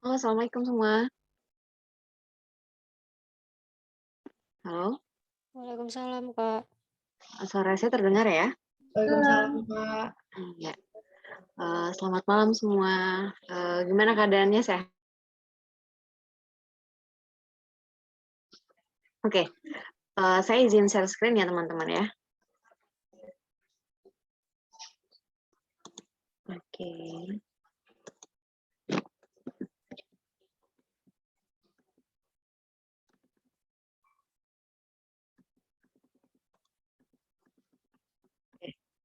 Halo, assalamualaikum semua. Halo, Waalaikumsalam, Kak. suara saya terdengar ya? Waalaikumsalam, Kak. Iya. Selamat malam semua. Gimana keadaannya, sehat? Oke, saya izin share screen ya teman-teman ya. Oke.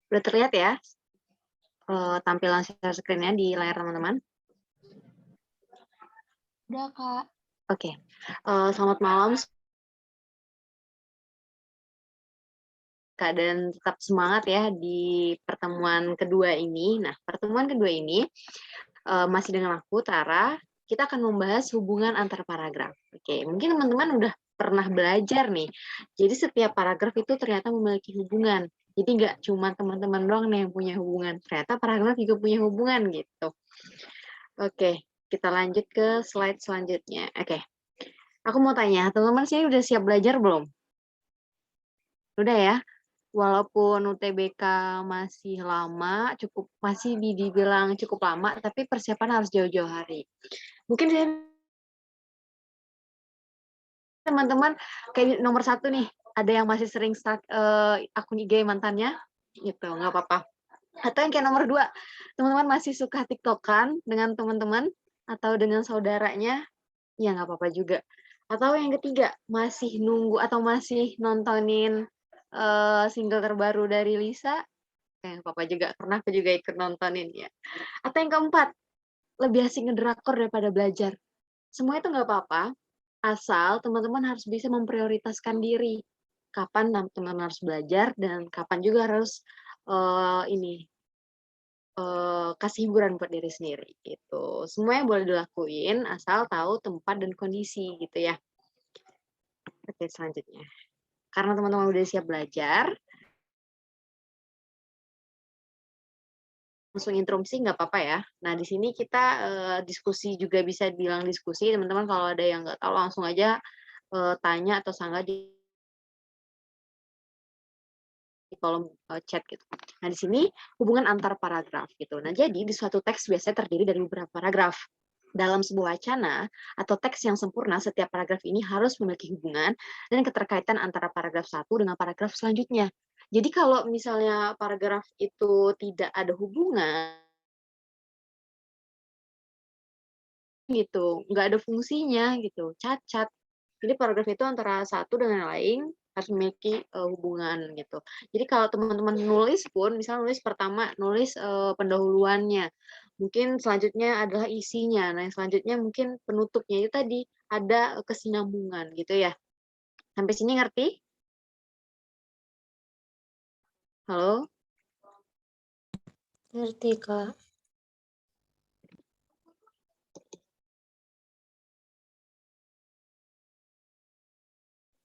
Udah terlihat ya tampilan share screen-nya di layar teman-teman? Udah, Kak. Oke. Selamat malam. Keadaan tetap semangat ya di pertemuan kedua ini. Nah, pertemuan kedua ini masih dengan aku, Tara. Kita akan membahas hubungan antar paragraf. Oke, mungkin teman-teman udah pernah belajar nih. Jadi setiap paragraf itu ternyata memiliki hubungan. Jadi nggak cuma teman-teman doang nih yang punya hubungan. Ternyata paragraf juga punya hubungan gitu. Oke, kita lanjut ke slide selanjutnya. Oke, aku mau tanya, teman-teman sih udah siap belajar belum? Udah ya? Walaupun UTBK masih lama, masih dibilang cukup lama, tapi persiapan harus jauh-jauh hari. Mungkin saya teman-teman kayak nomor satu nih, ada yang masih sering start akun IG mantannya, gitu, nggak apa-apa. Atau yang kayak nomor dua, teman-teman masih suka TikTokan dengan teman-teman atau dengan saudaranya, ya nggak apa-apa juga. Atau yang ketiga, masih nunggu atau masih nontonin single terbaru dari Lisa, nggak apa-apa juga, karena aku juga ikut nontonin ya. Atau yang keempat, lebih asik ngedrakor daripada belajar. Semua itu nggak apa-apa, asal teman-teman harus bisa memprioritaskan diri. Kapan teman-teman harus belajar dan kapan juga harus kasih hiburan buat diri sendiri gitu. Semuanya boleh dilakuin asal tahu tempat dan kondisi gitu ya. Oke, selanjutnya. Karena teman-teman udah siap belajar, langsung introduksi nggak apa-apa ya. Nah, di sini kita diskusi juga bisa bilang diskusi, teman-teman kalau ada yang nggak tahu langsung aja tanya atau sanggah di kolom chat gitu. Nah, di sini hubungan antar paragraf gitu. Nah, jadi di suatu teks biasanya terdiri dari beberapa paragraf. Dalam sebuah wacana atau teks yang sempurna, setiap paragraf ini harus memiliki hubungan dan keterkaitan antara paragraf satu dengan paragraf selanjutnya. Jadi kalau misalnya paragraf itu tidak ada hubungan gitu, nggak ada fungsinya gitu, cacat. Jadi paragraf itu antara satu dengan yang lain harus memiliki hubungan gitu. Jadi kalau teman-teman nulis pun, misalnya nulis pertama, nulis pendahuluannya, mungkin selanjutnya adalah isinya, nah yang selanjutnya mungkin penutupnya itu tadi ada kesinambungan gitu ya. Sampai sini ngerti? Halo? Ngerti, Kak.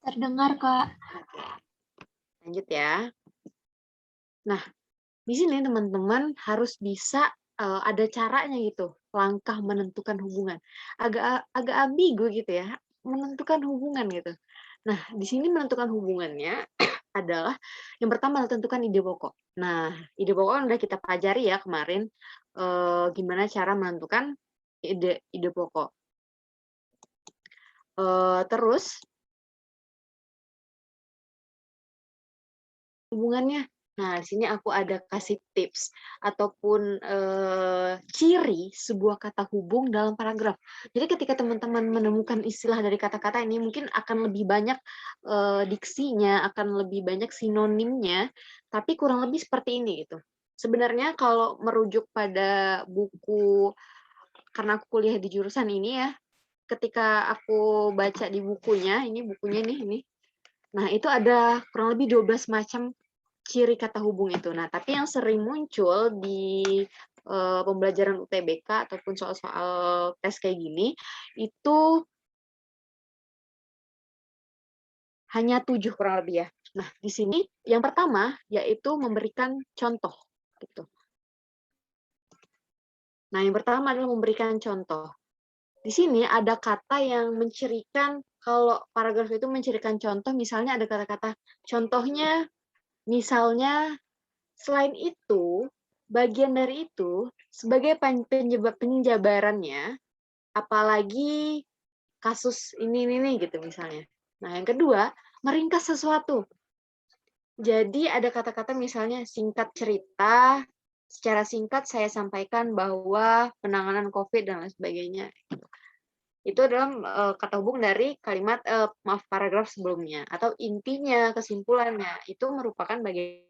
Terdengar, Kak. Lanjut ya. Nah, di sini teman-teman harus bisa ada caranya gitu, langkah menentukan hubungan. Agak agak ambigu gitu ya, menentukan hubungan gitu. Nah, di sini menentukan hubungannya adalah yang pertama tentukan ide pokok. Nah, ide pokok kan udah kita pelajari ya kemarin, gimana cara menentukan ide pokok. Terus hubungannya. Nah, di sini aku ada kasih tips ataupun ciri sebuah kata hubung dalam paragraf. Jadi ketika teman-teman menemukan istilah dari kata-kata ini mungkin akan lebih banyak diksinya, akan lebih banyak sinonimnya, tapi kurang lebih seperti ini gitu. Sebenarnya kalau merujuk pada buku, karena aku kuliah di jurusan ini ya, ketika aku baca di bukunya, ini bukunya nih, ini. Nah, itu ada kurang lebih 12 macam ciri kata hubung itu. Nah, tapi yang sering muncul di pembelajaran UTBK ataupun soal-soal tes kayak gini, itu hanya 7 kurang lebih ya. Nah, di sini yang pertama yaitu memberikan contoh. Gitu. Nah, yang pertama adalah memberikan contoh. di sini ada kata yang mencirikan, kalau paragraf itu mencirikan contoh, misalnya ada kata-kata contohnya, misalnya, selain itu, bagian dari itu, sebagai penjabarannya, apalagi kasus ini gitu misalnya. Nah, yang kedua, meringkas sesuatu. Jadi ada kata-kata misalnya singkat cerita, secara singkat saya sampaikan bahwa penanganan COVID dan lain sebagainya. Itu adalah kata hubung dari kalimat maaf paragraf sebelumnya, atau intinya, kesimpulannya itu merupakan bagian.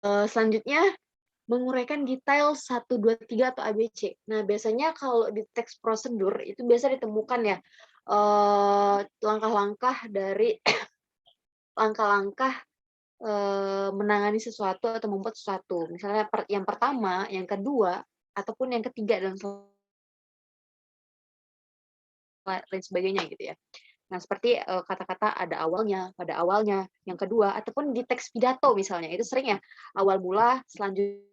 Selanjutnya menguraikan detail 1, 2, 3 atau ABC. Nah, biasanya kalau di teks prosedur itu biasa ditemukan ya langkah-langkah dari langkah-langkah menangani sesuatu atau membuat sesuatu. Misalnya yang pertama, yang kedua, ataupun yang ketiga dan lain sebagainya gitu ya. Nah, seperti kata-kata ada awalnya, pada awalnya, yang kedua, ataupun di teks pidato misalnya, itu sering ya, awal mula, selanjutnya.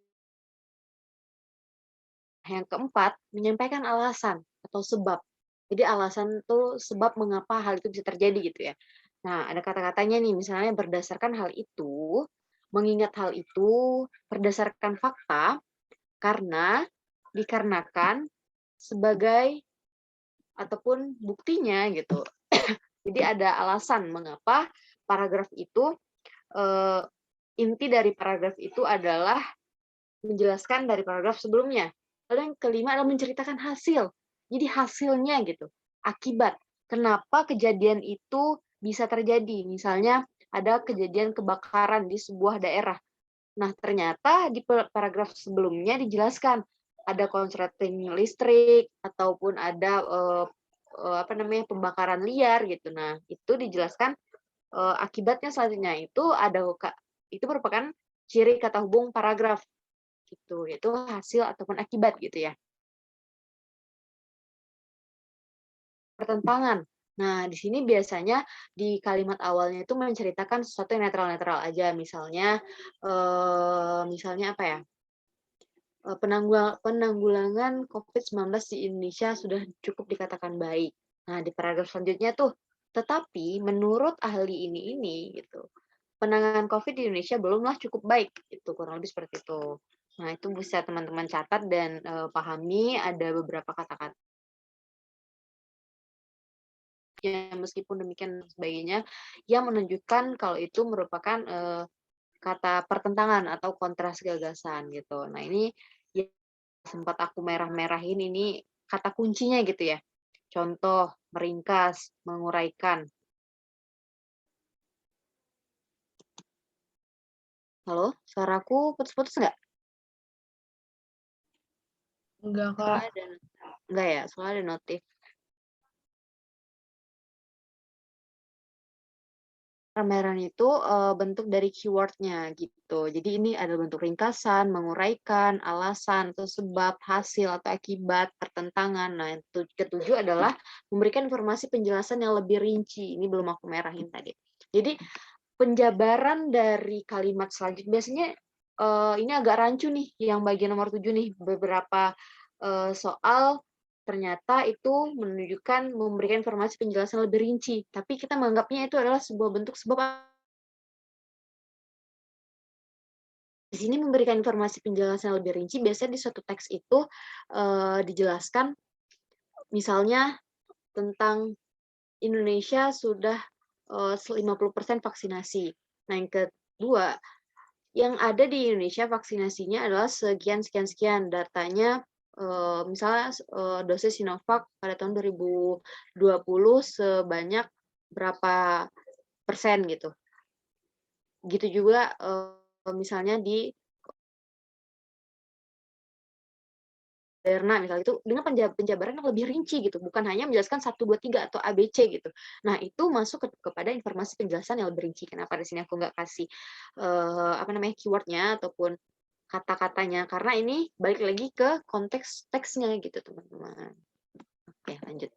Yang keempat, menyampaikan alasan atau sebab. Jadi alasan itu sebab mengapa hal itu bisa terjadi gitu ya. Nah, ada kata-katanya nih, misalnya berdasarkan hal itu, mengingat hal itu, berdasarkan fakta, karena, dikarenakan, sebagai, ataupun buktinya gitu. Jadi ada alasan mengapa paragraf itu, inti dari paragraf itu adalah menjelaskan dari paragraf sebelumnya. Lalu yang kelima adalah menceritakan hasil. Jadi hasilnya gitu, akibat. Kenapa kejadian itu bisa terjadi? Misalnya ada kejadian kebakaran di sebuah daerah. Nah, ternyata di paragraf sebelumnya dijelaskan ada konsleting listrik ataupun ada pembakaran liar gitu. Nah, itu dijelaskan akibatnya selanjutnya itu merupakan ciri kata hubung paragraf gitu, yaitu hasil ataupun akibat gitu ya. Pertentangan. Nah, di sini biasanya di kalimat awalnya itu menceritakan sesuatu yang netral-netral aja, misalnya misalnya apa ya? Penanggulangan COVID-19 di Indonesia sudah cukup dikatakan baik. Nah, di paragraf selanjutnya tuh, tetapi menurut ahli ini gitu, penanganan COVID di Indonesia belumlah cukup baik, itu kurang lebih seperti itu. Nah, itu bisa teman-teman catat dan pahami ada beberapa kata-kata yang meskipun demikian dan sebagainya yang menunjukkan kalau itu merupakan kata pertentangan atau kontras gagasan gitu. Nah, ini yang sempat aku merah-merahin ini kata kuncinya gitu ya. Contoh, meringkas, menguraikan. Halo, suaraku putus-putus nggak? Enggak, Kak. Soalnya ada, enggak ya, soalnya ada notif. Pameran itu bentuk dari keyword-nya gitu. Jadi ini ada bentuk ringkasan, menguraikan, alasan, atau sebab, hasil, atau akibat, pertentangan. Nah, yang ketujuh adalah memberikan informasi penjelasan yang lebih rinci. Ini belum aku merahin tadi. Jadi penjabaran dari kalimat selanjutnya biasanya ini agak rancu nih, yang bagian nomor 7 nih, beberapa soal ternyata itu menunjukkan memberikan informasi penjelasan lebih rinci, tapi kita menganggapnya itu adalah sebuah bentuk sebab. Di sini memberikan informasi penjelasan lebih rinci, biasanya di suatu teks itu dijelaskan misalnya tentang Indonesia sudah 50% vaksinasi. Nah, yang kedua, yang ada di Indonesia vaksinasinya adalah sekian sekian sekian, datanya misalnya dosis Sinovac pada tahun 2020 sebanyak berapa persen gitu. Gitu juga misalnya di Moderna misalnya itu dengan penjabaran yang lebih rinci gitu, bukan hanya menjelaskan 1, 2, 3 atau ABC gitu. Nah, itu masuk kepada informasi penjelasan yang lebih rinci. Kenapa di sini aku nggak kasih keyword-nya ataupun kata-katanya, karena ini balik lagi ke konteks teksnya gitu, teman-teman. Oke, lanjut.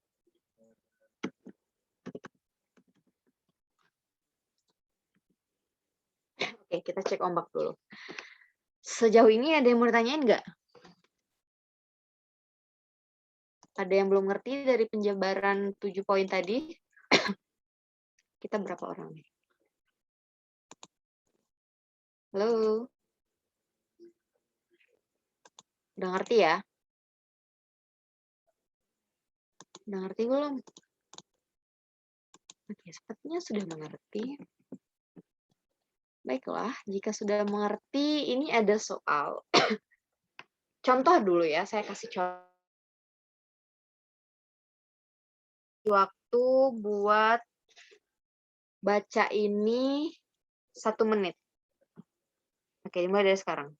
Oke, kita cek ombak dulu. Sejauh ini ada yang mau ditanyain nggak? Ada yang belum ngerti dari penjabaran 7 poin tadi? Kita berapa orang nih? Halo? Udah ngerti ya? Udah ngerti belum? Oke, sepertinya sudah mengerti. Baiklah, jika sudah mengerti, ini ada soal. Contoh dulu ya, saya kasih contoh. Waktu buat baca ini 1 menit. Oke, dimulai dari sekarang.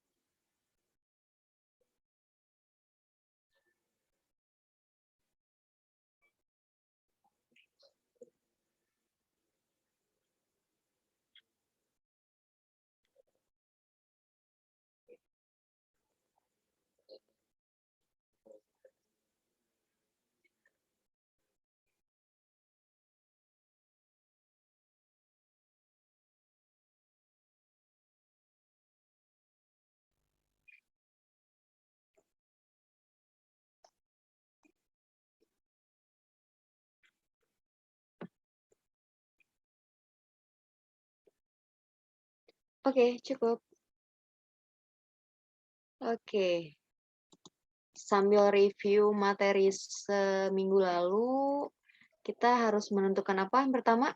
Oke, cukup. Oke. Sambil review materi seminggu lalu, kita harus menentukan apa yang pertama?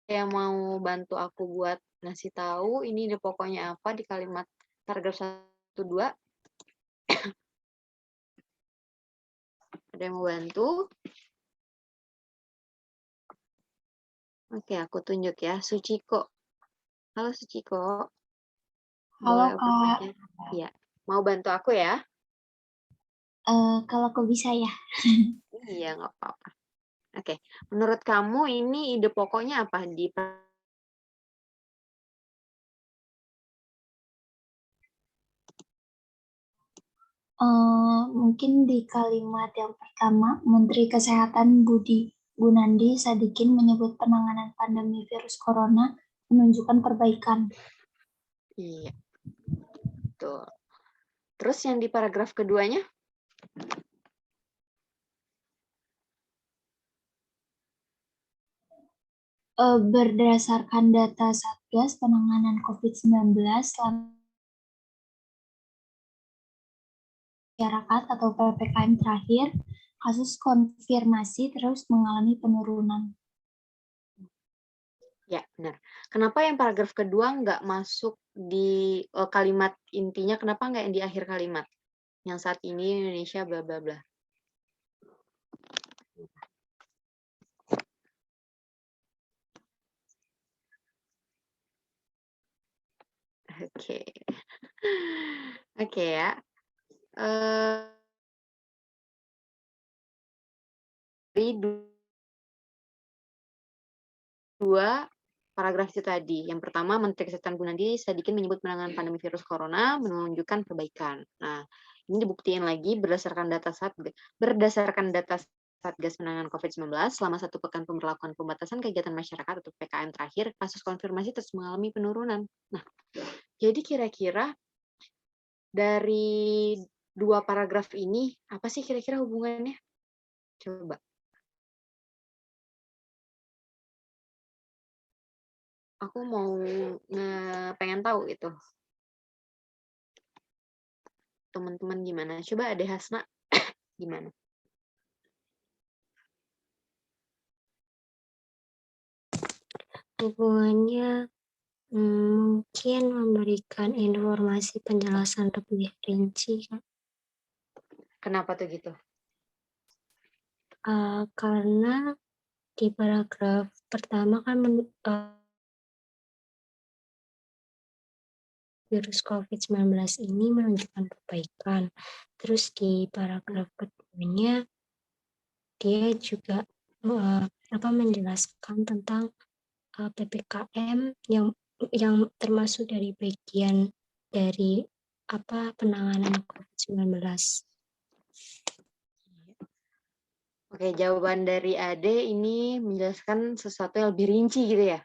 Yang mau bantu aku buat ngasih tahu ini ide pokoknya apa di kalimat paragraf 1, 2. Ada yang mau bantu? Oke, aku tunjuk ya. Suciko. Halo Suciko. Halo, Boleh open Kak. mic-nya? Iya. Mau bantu aku ya? Kalau aku bisa ya. Iya, nggak apa-apa. Oke. Menurut kamu ini ide pokoknya apa di Mungkin di kalimat yang pertama, Menteri Kesehatan Budi Gunadi Sadikin menyebut penanganan pandemi virus corona menunjukkan perbaikan. Iya, betul. Terus yang di paragraf keduanya? Berdasarkan data Satgas Penanganan COVID-19 masyarakat atau PPKM terakhir, kasus konfirmasi terus mengalami penurunan. Ya, benar. Kenapa yang paragraf kedua nggak masuk di kalimat intinya? Kenapa nggak yang di akhir kalimat? Yang saat ini Indonesia bla bla bla. Oke. Oke ya. Dari dua paragraf itu tadi. Yang pertama, Menteri Kesehatan Gunadi Sadikin menyebut penanganan pandemi virus corona menunjukkan perbaikan. Nah, ini dibuktiin lagi berdasarkan data Satgas Penanganan COVID-19 selama 1 pekan pemberlakuan pembatasan kegiatan masyarakat atau PPKM terakhir, kasus konfirmasi terus mengalami penurunan. Nah, jadi kira-kira dari 2 paragraf ini, apa sih kira-kira hubungannya? Coba. Aku mau pengen tahu itu. Teman-teman gimana? Coba Ade Hasna gimana? Hubungannya mungkin memberikan informasi penjelasan lebih rinci, Kak. Kenapa tuh gitu? Karena di paragraf pertama kan virus COVID-19 ini menunjukkan perbaikan. Terus di paragraf keduanya dia juga menjelaskan tentang PPKM yang termasuk dari bagian dari penanganan COVID-19. Oke, jawaban dari Ade ini menjelaskan sesuatu yang lebih rinci gitu ya?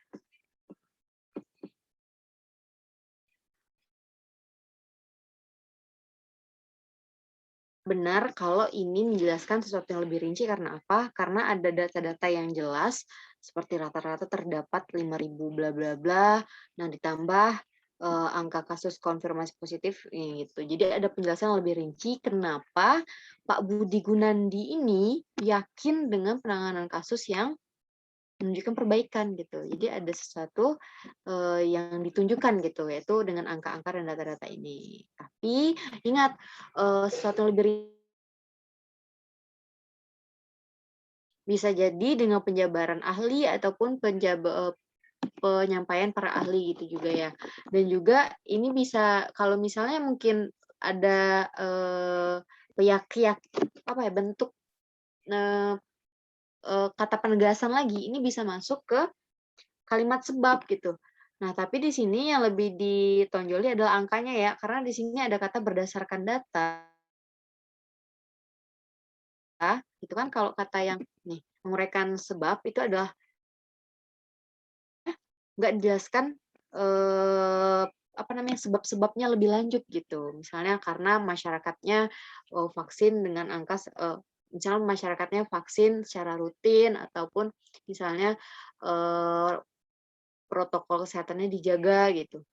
benar kalau ini menjelaskan sesuatu yang lebih rinci karena apa? Karena ada data-data yang jelas seperti rata-rata terdapat 5.000 bla bla bla, nah ditambah angka kasus konfirmasi positif gitu. Jadi ada penjelasan yang lebih rinci kenapa Pak Budi Gunandi ini yakin dengan penanganan kasus yang menunjukkan perbaikan gitu. Jadi ada sesuatu yang ditunjukkan gitu, yaitu dengan angka-angka dan data-data ini. Tapi ingat sesuatu yang lebih bisa jadi dengan penjabaran ahli ataupun penyampaian para ahli gitu juga ya. Dan juga ini bisa kalau misalnya mungkin ada apa ya bentuk eh, kata penegasan lagi, ini bisa masuk ke kalimat sebab gitu. Nah, tapi di sini yang lebih ditonjoli adalah angkanya ya, karena di sini ada kata berdasarkan data. Itu kan kalau kata yang nih menguraikan sebab itu adalah nggak dijelaskan apa namanya sebab-sebabnya lebih lanjut gitu. Misalnya karena masyarakatnya vaksin dengan angka misalnya masyarakatnya vaksin secara rutin ataupun misalnya protokol kesehatannya dijaga gitu.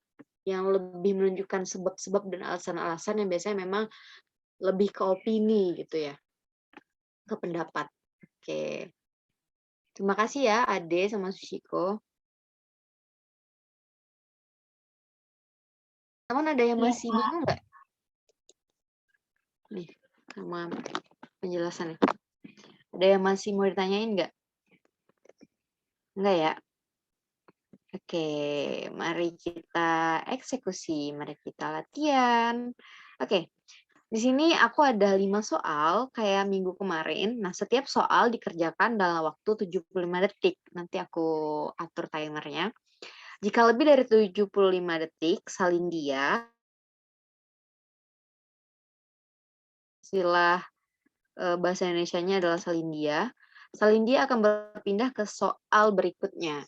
Yang lebih menunjukkan sebab-sebab dan alasan-alasan yang biasanya memang lebih ke opini gitu ya, ke pendapat. Oke. Terima kasih ya Ade sama Sushiko. Teman ada yang Iya, masih Kak. bingung nggak? Nih, sama penjelasannya. Ada yang masih mau ditanyain nggak? Enggak ya? Oke, mari kita eksekusi, mari kita latihan. Oke, di sini aku ada 5 soal kayak minggu kemarin. Nah, setiap soal dikerjakan dalam waktu 75 detik. Nanti aku atur timernya. Jika lebih dari 75 detik, salin dia. Istilah bahasa Indonesianya adalah salin dia. Salin dia akan berpindah ke soal berikutnya.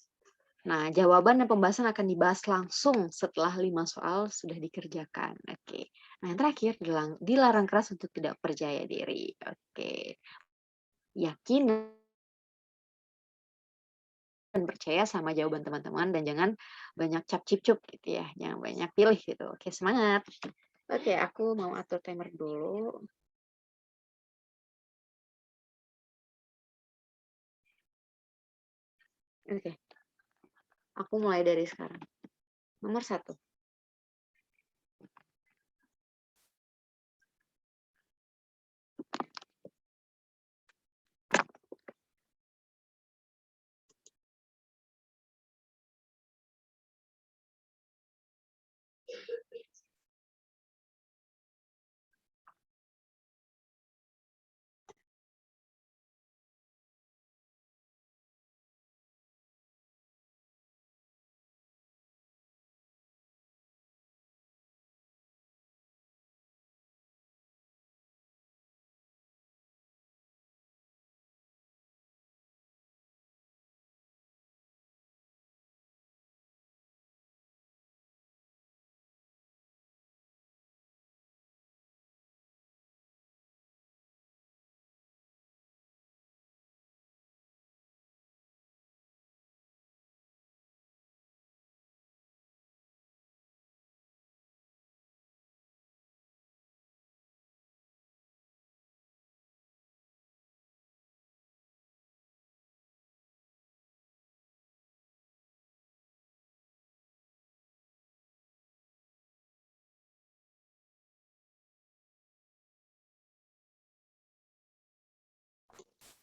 Nah, jawaban dan pembahasan akan dibahas langsung setelah 5 soal sudah dikerjakan. Oke. Nah, yang terakhir, dilarang keras untuk tidak percaya diri. Oke. Yakin dan percaya sama jawaban teman-teman dan jangan banyak cap-cip-cup gitu ya. Jangan banyak pilih gitu. Oke, semangat. Oke, aku mau atur timer dulu. Oke. Aku mulai dari sekarang. Nomor 1.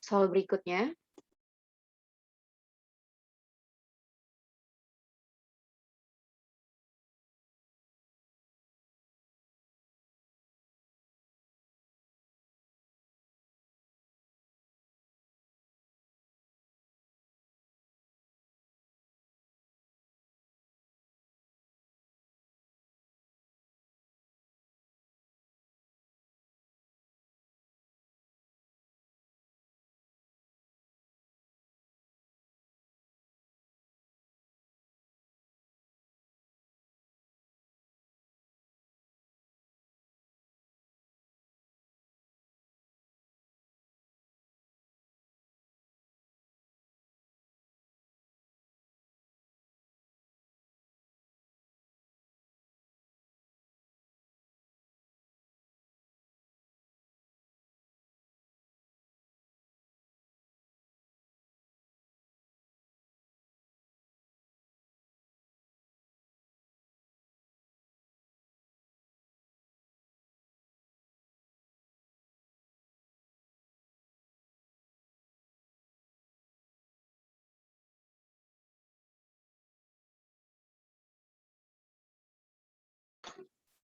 Soal berikutnya.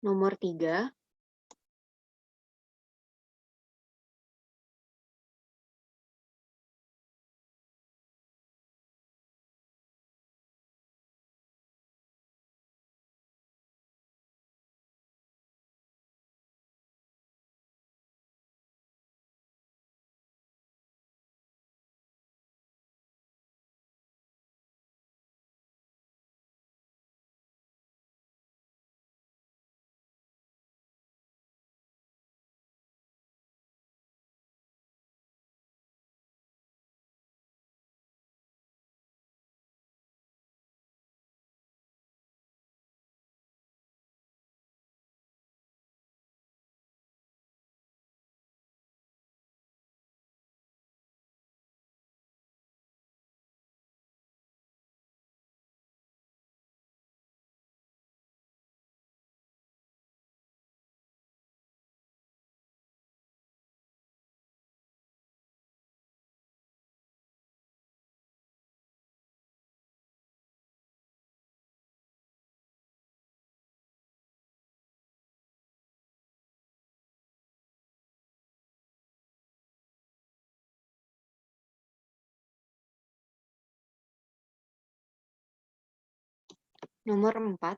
Nomor 3. Nomor 4.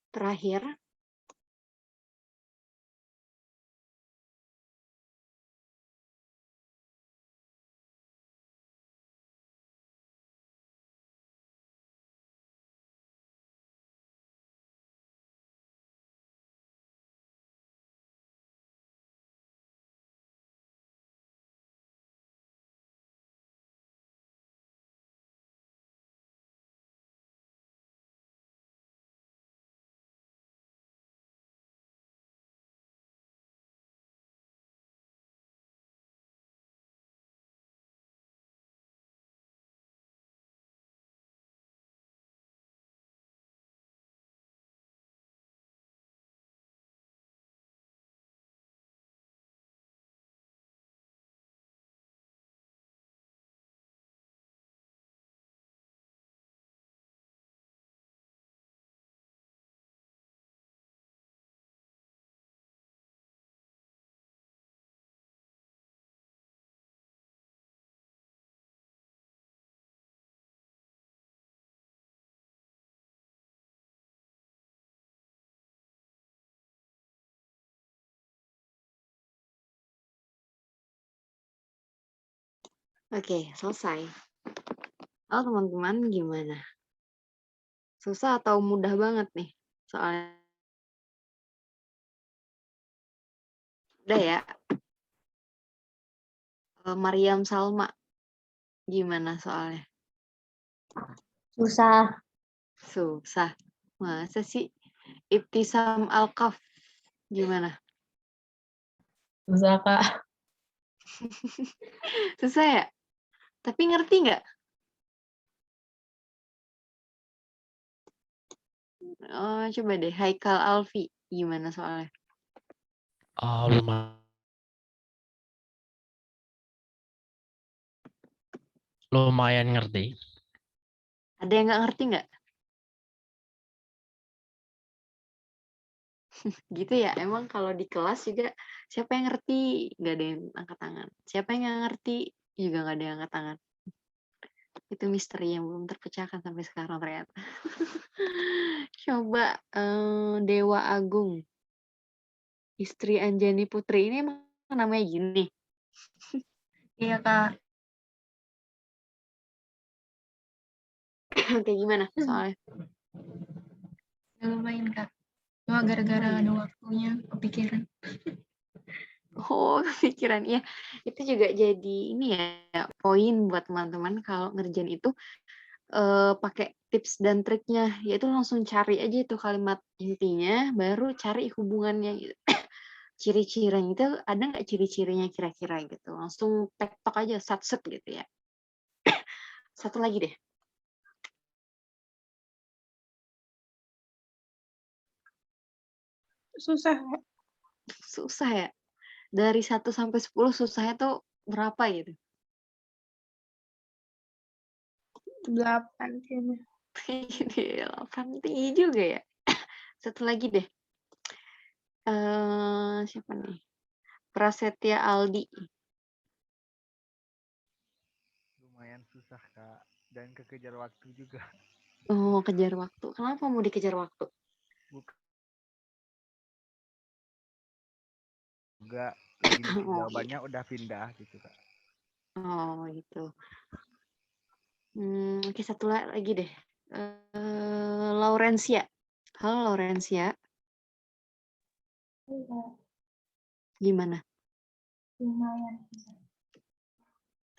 Terakhir. Oke, selesai. Oh, teman-teman gimana? Susah atau mudah banget nih? Soalnya udah ya. Mariam Salma, gimana soalnya? Susah. Susah. Masa sih? Ibtisam Alkaf, gimana? Susah, Kak. Susah ya? Tapi ngerti nggak? Oh, coba deh. Haikal Alfi, gimana soalnya? Lumayan. Lumayan ngerti. Ada yang nggak ngerti nggak? Gitu ya, emang kalau di kelas juga siapa yang ngerti? Nggak ada yang angkat tangan. Siapa yang nggak ngerti? Juga nggak ada yang angkat tangan. Itu misteri yang belum terpecahkan sampai sekarang ternyata. Coba Dewa Agung, istri Anjani Putri ini emang namanya gini. Iya, Kak. Kayak gimana soalnya? Ya, lumayan, Kak. Cuma gara-gara ada waktunya kepikiran. Oh, kepikiran. Ya, itu juga jadi ini ya, poin buat teman-teman kalau ngerjain itu pakai tips dan triknya, yaitu langsung cari aja itu kalimat intinya, baru cari hubungannya gitu. Ciri-cirinya itu ada nggak ciri-cirinya kira-kira gitu. Langsung tektok aja, sat-set gitu ya. Satu lagi deh. Susah. Susah ya. Dari 1 sampai 10 susahnya tuh berapa gitu? 8 kayaknya. Ini 8 tinggi juga ya. Satu lagi deh. Siapa nih? Prasetya Aldi. Lumayan susah, Kak. Dan kekejar waktu juga. Oh, kejar waktu. Kenapa mau dikejar waktu? Juga lagi mikir Oh, jawabannya udah pindah gitu, Kak. oh gitu. Oke, satu lagi deh. Laurencia. Halo Laurencia, Iya, gimana? lumayan.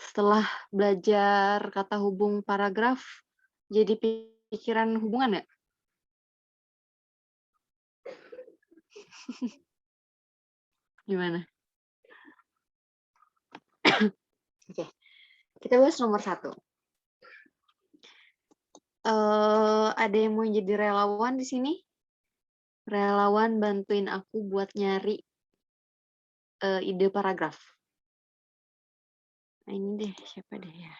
Setelah belajar kata hubung paragraf, jadi pikiran hubungan nggak? Gimana? Oke, kita bahas nomor 1. Ada yang mau jadi relawan di sini? Relawan bantuin aku buat nyari ide paragraf. Nah, ini deh, siapa deh ya?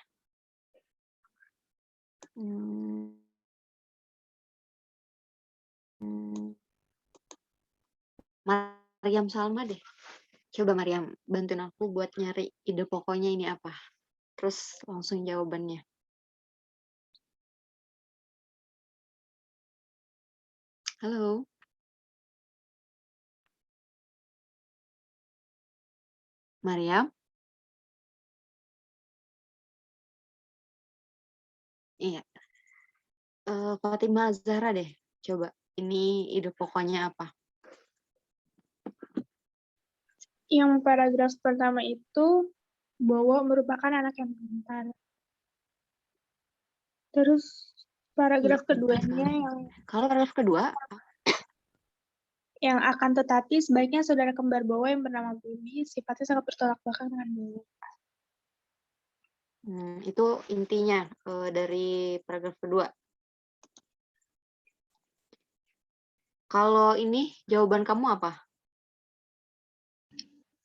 Mariam Salma deh. Coba Mariam, bantuin aku buat nyari ide pokoknya ini apa. Terus langsung jawabannya. Halo. Mariam? Iya. Fatimah Zahra deh. Coba, ini ide pokoknya apa? Yang paragraf pertama itu, Bowo merupakan anak yang pintar. Terus paragraf keduanya Kalau paragraf kedua, yang akan tetapi sebaiknya saudara kembar Bowo yang bernama Budi sifatnya sangat bertolak belakang dengan Bowo. itu intinya dari paragraf kedua. Kalau ini jawaban kamu apa?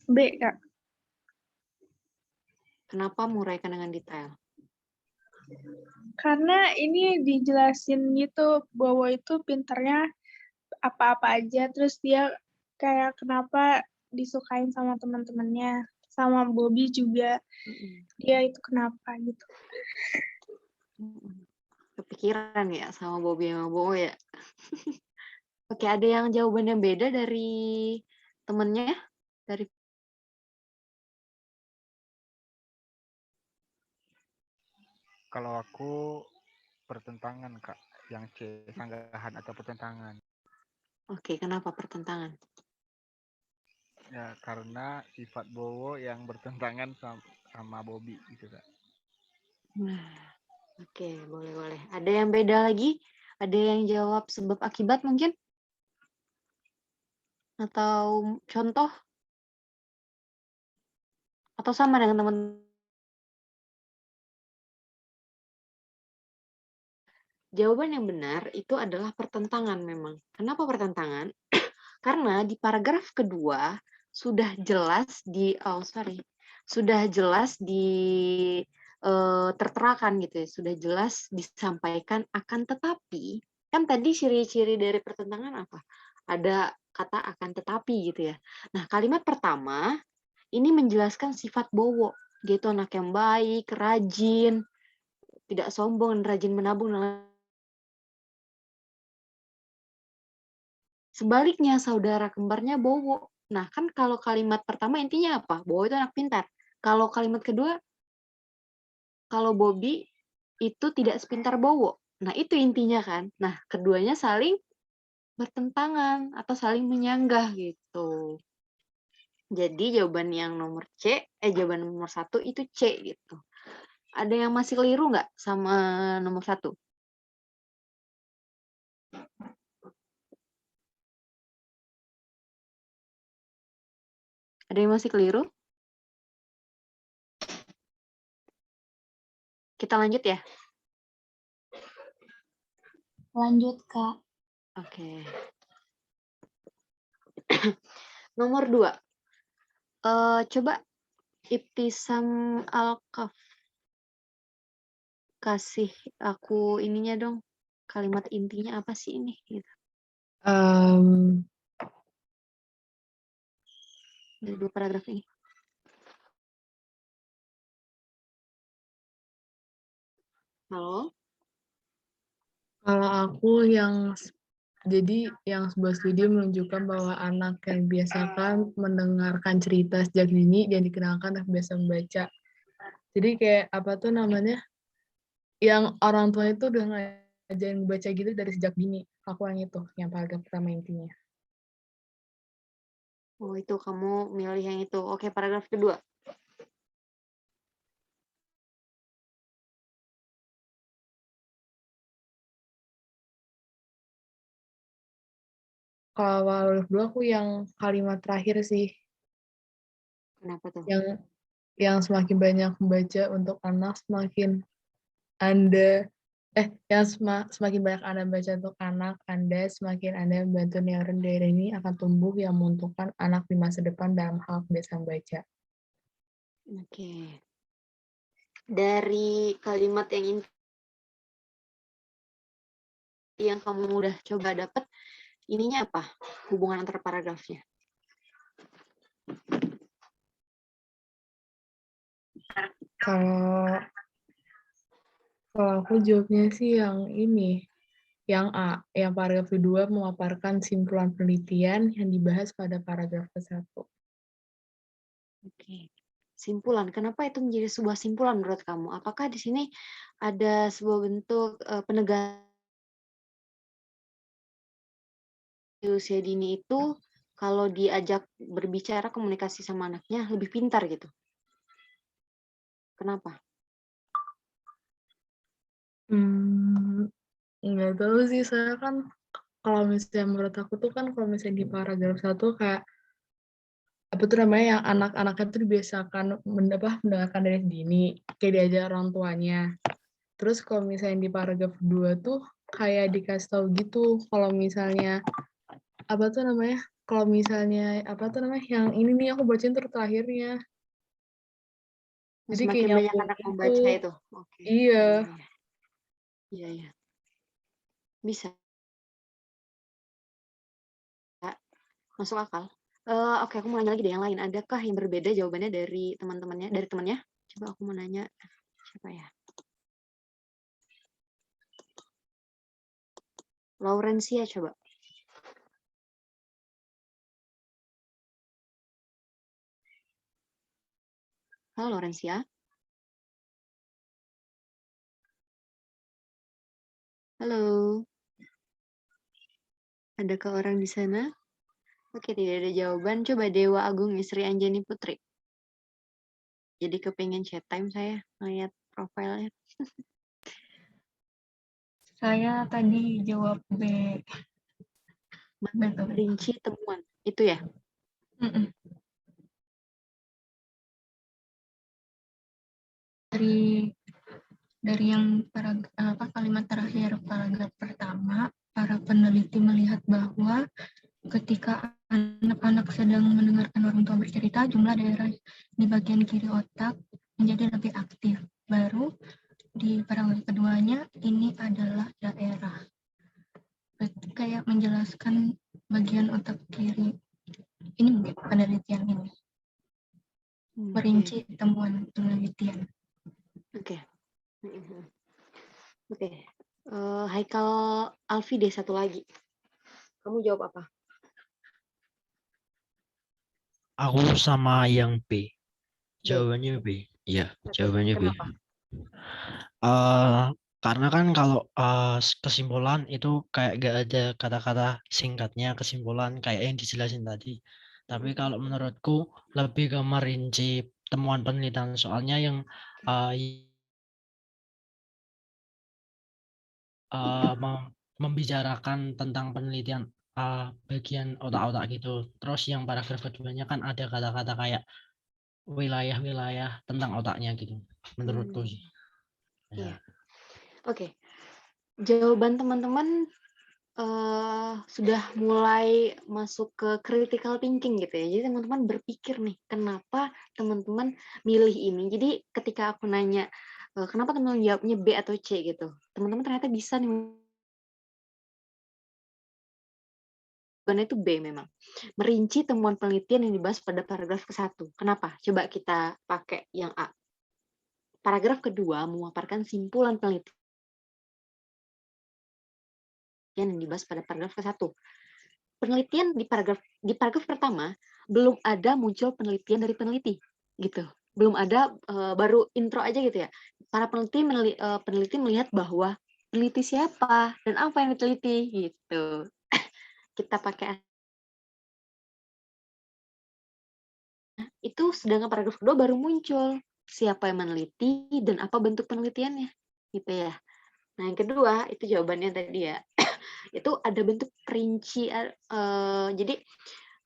B, Kak. Kenapa menguraikan dengan detail? Karena ini dijelasin gitu, Bowo itu pintarnya apa-apa aja, terus dia kayak kenapa disukain sama teman-temannya, sama Bobby juga, dia itu kenapa gitu. Kepikiran ya sama Bobby sama Bowo ya? Oke, ada yang jawabannya beda dari temennya? Dari Kalau aku pertentangan, Kak. Yang C, sanggahan atau pertentangan. Oke, kenapa pertentangan? Ya, karena sifat Bowo yang bertentangan sama Bobby gitu, Kak. Oke, boleh-boleh. Ada yang beda lagi? Ada yang jawab sebab akibat mungkin? Atau contoh? Atau sama dengan teman? Jawaban yang benar itu adalah pertentangan memang. Kenapa pertentangan? Karena di paragraf kedua sudah jelas sudah jelas terterakan gitu ya, sudah jelas disampaikan. Akan tetapi, kan tadi ciri-ciri dari pertentangan apa? Ada kata akan tetapi gitu ya. Nah, kalimat pertama ini menjelaskan sifat Bowo. Dia itu anak yang baik, rajin, tidak sombong, dan rajin menabung. Sebaliknya, saudara kembarnya Bowo. Nah, kan kalau kalimat pertama intinya apa? Bowo itu anak pintar. Kalau kalimat kedua, kalau Bobby itu tidak sepintar Bowo. Nah, itu intinya kan. Nah, keduanya saling bertentangan atau saling menyanggah gitu. Jadi jawaban yang nomor jawaban nomor 1 itu C gitu. Ada yang masih keliru nggak sama nomor 1? Ada yang masih keliru? Kita lanjut ya. Lanjut, Kak. Oke. Nomor 2. Coba Ibtisam Alkaf. Kasih aku ininya dong. Kalimat intinya apa sih ini? Gitu. Dari 2 paragraf ini. Halo? Kalau aku jadi yang sebuah studi menunjukkan bahwa anak yang dibiasakan mendengarkan cerita sejak dini dan dikenalkan dan biasa membaca. Jadi kayak apa tuh namanya? Yang orang tua itu udah ngajarin membaca gitu dari sejak dini. Aku yang itu, yang paragraf pertama intinya. Oh, itu kamu milih yang itu. Oke, paragraf kedua. Kalau paragraf kedua aku yang kalimat terakhir sih. Kenapa tuh? Yang semakin banyak membaca untuk anak, semakin Anda semakin banyak Anda baca untuk anak Anda, semakin Anda membantu neuron daerah ini akan tumbuh yang menguntungkan anak di masa depan dalam hal kebiasaan baca. Oke. Dari kalimat yang kamu udah coba dapat, ininya apa? Hubungan antar paragrafnya. Kalau aku jawabnya sih yang ini, yang A, yang paragraf kedua memaparkan simpulan penelitian yang dibahas pada paragraf ke-1. Oke. Simpulan. Kenapa itu menjadi sebuah simpulan menurut kamu? Apakah di sini ada sebuah bentuk penegasan di usia dini itu kalau diajak berbicara komunikasi sama anaknya lebih pintar gitu? Kenapa? Nggak tahu sih, saya kan kalau misalnya menurut aku tuh kan kalau misalnya di paragraf 1 kayak apa tuh namanya yang anak-anaknya tuh dibiasakan mendengarkan dari dini kayak diajar orang tuanya. Terus kalau misalnya di paragraf 2 tuh kayak dikasih tahu gitu kalau misalnya apa tuh namanya yang ini nih aku bacain tuh terakhirnya. Jadi kayak Semakin banyak nyambung anak gitu. membaca itu. Oke. Iya. Iya, iya. Bisa. Masuk akal. Oke, aku mau nanya lagi deh yang lain. Adakah yang berbeda jawabannya dari temannya? Coba aku mau nanya siapa ya? Laurencia coba. Halo Laurencia. Halo. Adakah orang di sana? Oke, tidak ada jawaban. Coba Dewa Agung Istri Anjani Putri. Jadi kepengen chat time saya ngeliat profilnya. Saya tadi jawab B. Rinci temuan. Itu ya? Dari yang kalimat terakhir paragraf pertama, para peneliti melihat bahwa ketika anak-anak sedang mendengarkan orang tua bercerita, jumlah daerah di bagian kiri otak menjadi lebih aktif. baru di paragraf keduanya ini adalah daerah. Berarti kayak menjelaskan bagian otak kiri. Ini mungkin penelitian ini. Merinci temuan penelitian. Oke. Oke. Haikal Alfi deh satu lagi. Kamu jawab apa? Aku sama yang B. B. Jawabannya B. Iya, Oke, jawabannya B. kenapa? Karena kan kalau kesimpulan itu kayak gak ada kata-kata singkatnya kesimpulan kayak yang dijelasin tadi. Tapi kalau menurutku lebih ke merinci temuan penelitian soalnya yang membicarakan tentang penelitian bagian otak-otak gitu. Terus yang paragraf keduanya kan ada kata-kata kayak wilayah-wilayah tentang otaknya gitu. Menurutku sih. Iya. Ya. Oke. Jawaban teman-teman sudah mulai masuk ke critical thinking gitu ya. Jadi teman-teman berpikir nih, kenapa teman-teman milih ini. Jadi ketika aku nanya, kenapa teman-teman jawabnya B atau C gitu. Teman-teman ternyata bisa nih. Jawabannya itu B memang. Merinci temuan penelitian yang dibahas pada paragraf ke-1. Kenapa? Coba kita pakai yang A. Paragraf kedua memaparkan simpulan penelitian yang dibahas pada paragraf ke-1. Penelitian di paragraf pertama belum ada muncul penelitian dari peneliti gitu. Belum ada, baru intro aja gitu ya. Para peneliti melihat bahwa peneliti siapa dan apa yang diteliti gitu. Kita pakai itu, sedangkan paragraf kedua baru muncul siapa yang meneliti dan apa bentuk penelitiannya gitu ya. Nah, yang kedua itu jawabannya tadi ya. Itu ada bentuk rinci, jadi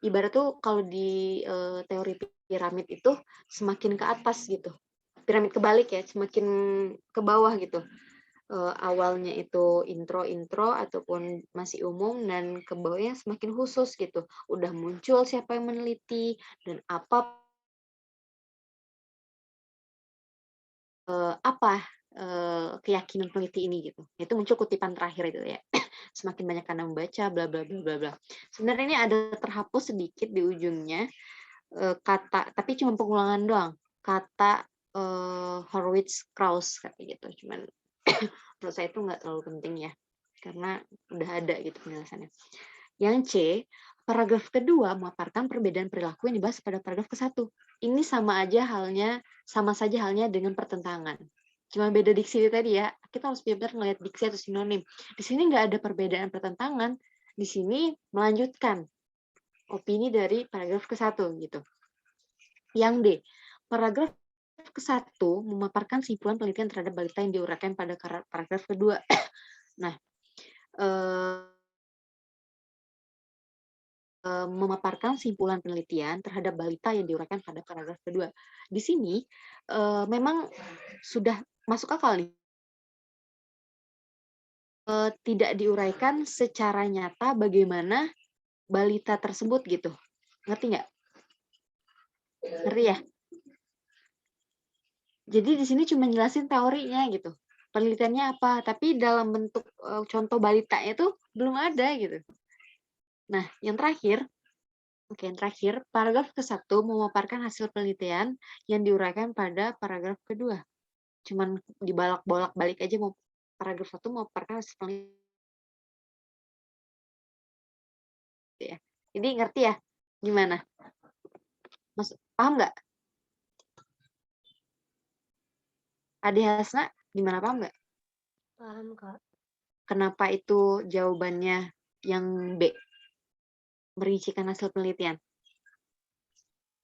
ibarat tuh kalau di teori piramid itu semakin ke atas gitu. Piramid kebalik ya, semakin ke bawah gitu. Awalnya itu intro ataupun masih umum dan ke bawahnya semakin khusus gitu. Udah muncul siapa yang meneliti dan apa keyakinan peneliti ini gitu. Itu muncul kutipan terakhir itu ya. Semakin banyak Anda membaca bla bla bla bla bla. Sebenarnya ini ada terhapus sedikit di ujungnya kata, tapi cuma pengulangan doang. Kata Horowitz Krauss kayak gitu. Cuman menurut saya itu nggak terlalu penting ya. Karena udah ada gitu penjelasannya. Yang C, paragraf kedua memaparkan perbedaan perilaku yang dibahas pada paragraf ke-1. Ini sama saja halnya dengan pertentangan. Cuma beda diksi tadi ya. Kita harus benar-benar ngelihat diksi atau sinonim. Di sini nggak ada perbedaan pertentangan. Di sini melanjutkan opini dari paragraf ke-1 gitu. Yang D, paragraf ke-1 memaparkan simpulan penelitian terhadap balita yang diuraikan pada paragraf kedua. Nah, memaparkan simpulan penelitian terhadap balita yang diuraikan pada paragraf kedua. Di sini memang sudah masuk akal nih. Tidak diuraikan secara nyata bagaimana balita tersebut gitu. Ngerti nggak? Ngerti ya? Jadi di sini cuma jelasin teorinya gitu. Penelitiannya apa, tapi dalam bentuk contoh balitanya itu belum ada gitu. Nah, yang terakhir, paragraf ke-1 memaparkan hasil penelitian yang diuraikan pada paragraf kedua. Cuman dibolak-balik aja, mau paragraf 1 memaparkan hasil penelitian. Ya. Jadi ngerti ya? Gimana? Paham nggak? Adi Hasna, gimana, paham nggak? Paham, Kak. Kenapa itu jawabannya yang B? Merincikan hasil penelitian.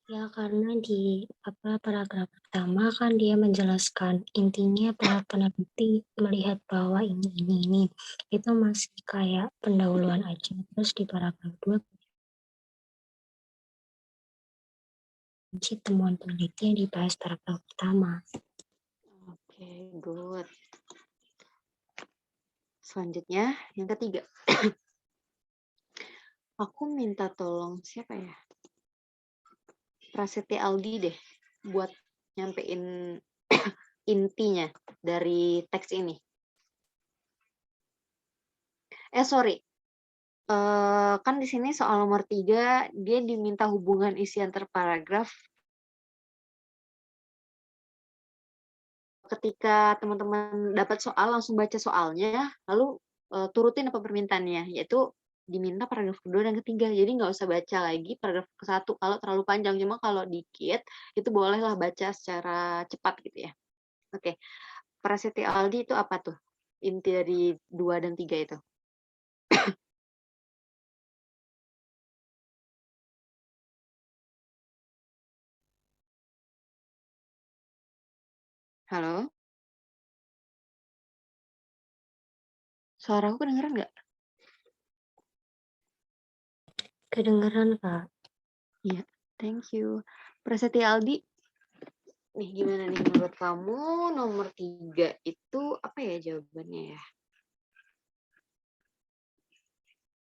Ya, karena di paragraf pertama kan dia menjelaskan intinya para peneliti melihat bahwa ini itu masih kayak pendahuluan aja. Terus di paragraf 2 temuan peneliti yang dibahas paragraf pertama. Oke, good. Selanjutnya yang ketiga. Aku minta tolong siapa ya? Prasetya Aldi deh buat nyampein intinya dari teks ini. Sorry. Kan di sini soal nomor 3, dia diminta hubungan isi antar paragraf. Ketika teman-teman dapat soal, langsung baca soalnya, lalu turutin apa permintaannya, yaitu diminta paragraf kedua dan ketiga. Jadi nggak usah baca lagi paragraf ke-1 kalau terlalu panjang. Cuma kalau dikit, itu bolehlah baca secara cepat gitu ya. Oke. Prasetya Aldi itu apa tuh? Inti dari 2 dan 3 itu. Halo? Suara aku kedengeran nggak? Kedengeran, Kak. Iya, thank you. Prasetya Aldi, nih gimana nih menurut kamu nomor 3 itu apa ya jawabannya ya?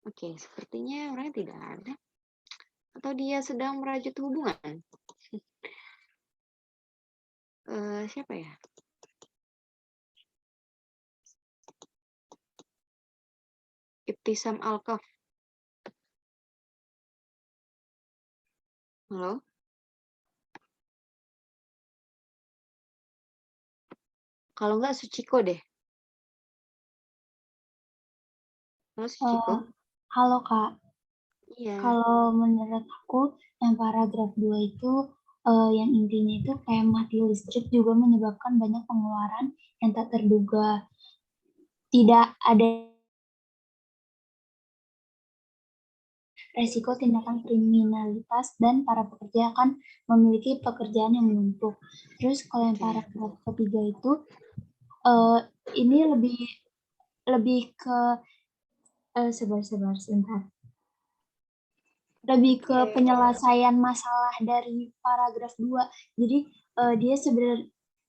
Oke, sepertinya orangnya tidak ada. Atau dia sedang merajut hubungan? Siapa ya? Ibtisam Alkaf. Halo? Kalau nggak Suciko deh. Halo Suciko? Halo Kak, Iya. kalau menurut aku yang paragraf 2 itu yang intinya itu kayak mati listrik juga menyebabkan banyak pengeluaran yang tak terduga. Tidak ada resiko tindakan kriminalitas dan para pekerja akan memiliki pekerjaan yang menumpuk. Terus kalau yang paragraf ketiga itu ini lebih ke sebentar. Lebih ke penyelesaian masalah dari paragraf 2. Jadi dia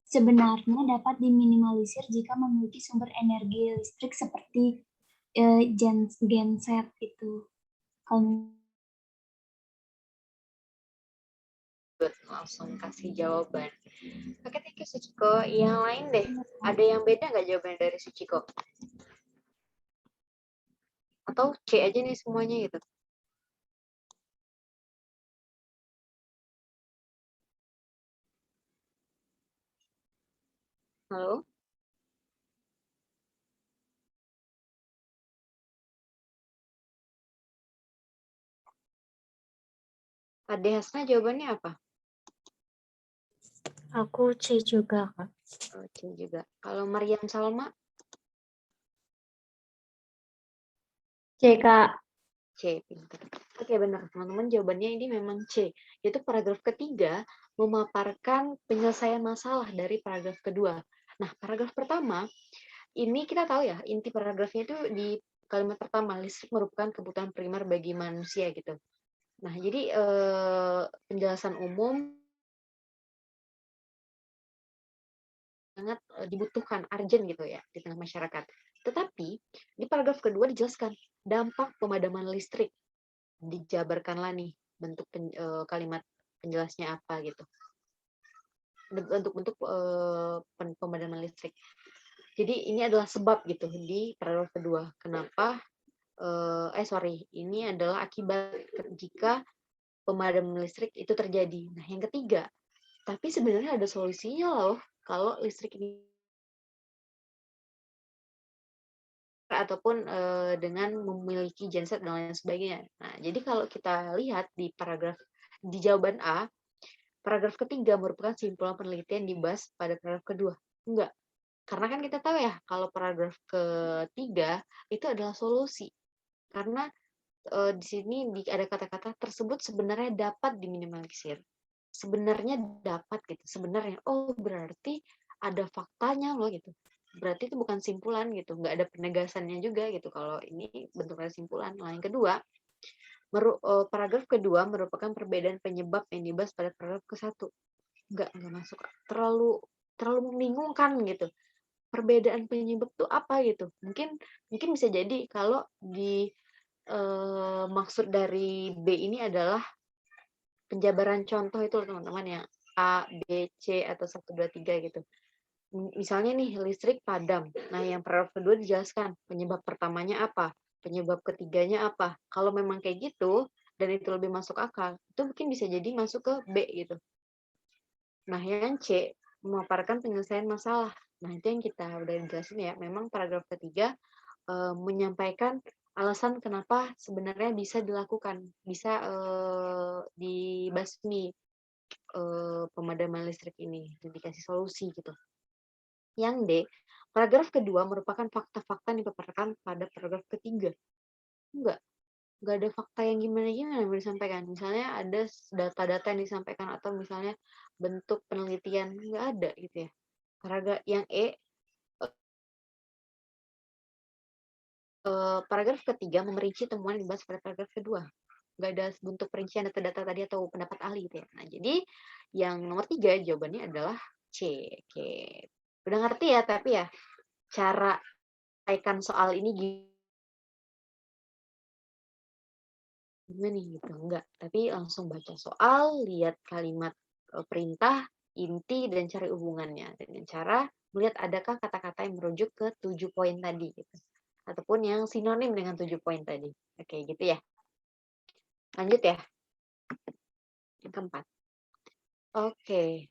sebenarnya dapat diminimalisir jika memiliki sumber energi listrik seperti genset itu. Langsung kasih jawaban. Oke, thank you Suciko. Yang lain deh, ada yang beda nggak jawabannya dari Suciko? Atau C aja nih semuanya gitu? Halo? Ade Hasna jawabannya apa? Aku C juga, Kak. Oh, C juga. Kalau Mariam Salma? C, Kak. C, pintar. Oke, benar. Teman-teman, jawabannya ini memang C. Yaitu paragraf ketiga memaparkan penyelesaian masalah dari paragraf kedua. Nah, paragraf pertama, ini kita tahu ya, inti paragrafnya itu di kalimat pertama, listrik merupakan kebutuhan primer bagi manusia gitu. Nah, jadi penjelasan umum sangat dibutuhkan, urgent gitu ya di tengah masyarakat. Tetapi di paragraf kedua dijelaskan dampak pemadaman listrik, dijabarkanlah nih bentuk kalimat penjelasnya apa gitu. Bentuk pemadaman listrik. Jadi ini adalah sebab gitu di paragraf kedua. Kenapa? Ini adalah akibat jika pemadaman listrik itu terjadi. Nah, yang ketiga, tapi sebenarnya ada solusinya loh kalau listrik ini ataupun dengan memiliki genset dan lain sebagainya. Nah, jadi kalau kita lihat di jawaban A, paragraf ketiga merupakan simpulan penelitian dibahas pada paragraf kedua. Enggak. Karena kan kita tahu ya, kalau paragraf ketiga itu adalah solusi. Karena di sini ada kata-kata tersebut sebenarnya dapat diminimalisir. Sebenarnya dapat gitu. Sebenarnya, oh berarti ada faktanya loh gitu. Berarti itu bukan simpulan gitu. Nggak ada penegasannya juga gitu. Kalau ini bentuknya simpulan. Nah, yang kedua, paragraf kedua merupakan perbedaan penyebab yang dibahas pada paragraf ke-1. Nggak masuk. Terlalu membingungkan gitu. Perbedaan penyebab itu apa gitu. Mungkin bisa jadi kalau di maksud dari B ini adalah penjabaran contoh itu teman-teman yang A, B, C atau 1, 2, 3 gitu. Misalnya nih listrik padam. Nah, yang paragraf kedua dijelaskan penyebab pertamanya apa, penyebab ketiganya apa. Kalau memang kayak gitu dan itu lebih masuk akal, itu mungkin bisa jadi masuk ke B gitu. Nah, yang C memaparkan penyelesaian masalah. Nah, itu yang kita udah jelasin ya. Memang paragraf ketiga menyampaikan alasan kenapa sebenarnya bisa dilakukan, bisa dibasmi pemadaman listrik ini, dikasih solusi gitu. Yang D, paragraf kedua merupakan fakta-fakta yang dipaparkan pada paragraf ketiga. Enggak ada fakta yang gimana-gimana yang disampaikan. Misalnya ada data-data yang disampaikan atau misalnya bentuk penelitian, enggak ada gitu ya. Paragraf yang E, paragraf ketiga memerinci temuan yang dibahas pada paragraf kedua. Enggak ada bentuk perincian data-data tadi atau pendapat ahli gitu ya. Nah, jadi yang nomor 3 jawabannya adalah C. Oke. Udah ngerti ya, tapi ya cara menyampaikan soal ini gimana nih gitu, enggak. Tapi langsung baca soal, lihat kalimat perintah, inti, dan cari hubungannya. Dengan cara melihat adakah kata-kata yang merujuk ke 7 poin tadi gitu. Ataupun yang sinonim dengan 7 poin tadi. Oke, gitu ya. Lanjut ya. Yang keempat. Oke.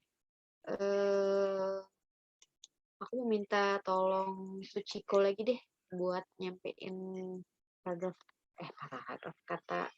Aku mau minta tolong Suciko lagi deh buat nyampein paragraf kata.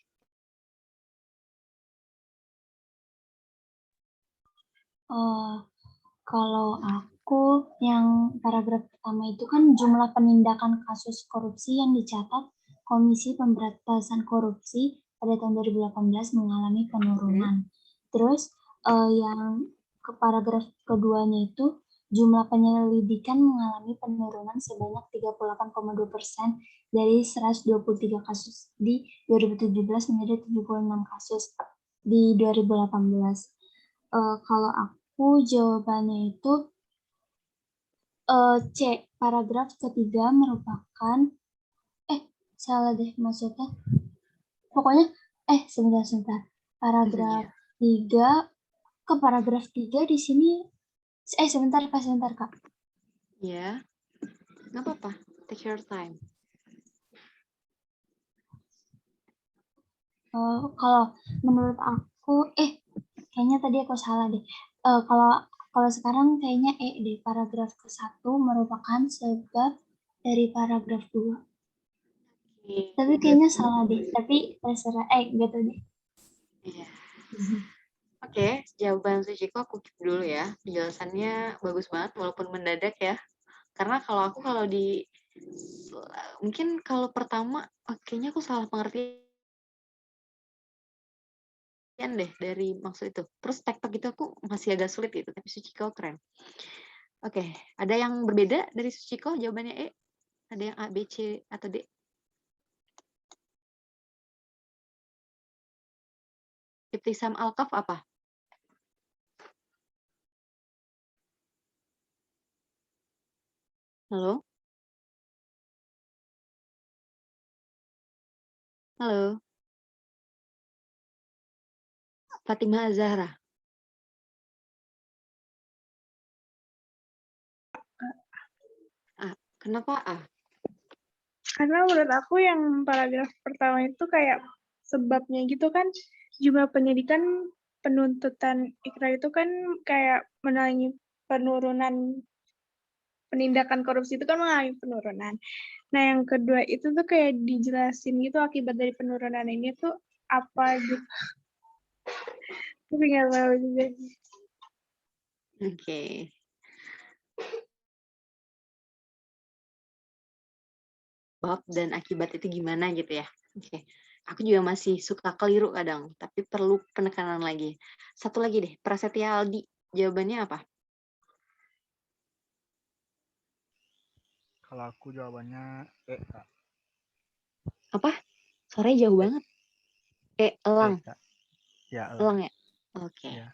Kalau aku yang paragraf pertama itu kan jumlah penindakan kasus korupsi yang dicatat Komisi Pemberantasan Korupsi pada tahun 2018 mengalami penurunan. Terus yang ke paragraf keduanya itu jumlah penyelidikan mengalami penurunan sebanyak 38,2% dari 123 kasus di 2017 menjadi 76 kasus di 2018. Kalau aku jawabannya itu C, paragraf ketiga merupakan salah deh maksudnya. Pokoknya sebentar. Paragraf 3 ke paragraf 3 di sini sebentar Kak. Ya. Nggak apa-apa. Take your time. Kalau menurut aku kayaknya tadi aku salah deh. Kalau sekarang kayaknya deh, paragraf ke-1 merupakan sebab dari paragraf 2. Tapi kayaknya salah deh. Tapi terserah. Gitu deh. Iya. Oke, jawaban Suciko aku keep dulu ya. Penjelasannya bagus banget walaupun mendadak ya. Karena kalau mungkin kalau pertama kayaknya aku salah pengertian deh dari maksud itu. Terus tektok itu aku masih agak sulit gitu, tapi Suciko keren. Oke, ada yang berbeda dari Suciko jawabannya E? Ada yang A, B, C, atau D? Ibtisam Alkaf apa? Halo? Halo? Fatimah Zahra? Kenapa A? Karena menurut aku yang paragraf pertama itu kayak sebabnya gitu kan, jumlah penyidikan penuntutan ikrar itu kan kayak mengalami penurunan, penindakan korupsi itu kan mengalami penurunan. Nah yang kedua itu tuh kayak dijelasin gitu akibat dari penurunan ini tuh apa gitu. Tapi nggak tahu juga. Oke. Sebab dan akibat itu gimana gitu ya. Oke. Aku juga masih suka keliru kadang, tapi perlu penekanan lagi. Satu lagi deh, Prasetya Aldi. Jawabannya apa? Kalau aku jawabannya E, Kak. Apa? Suaranya jauh banget. Elang. Kak. Ya, Elang ya? Oke. Ya.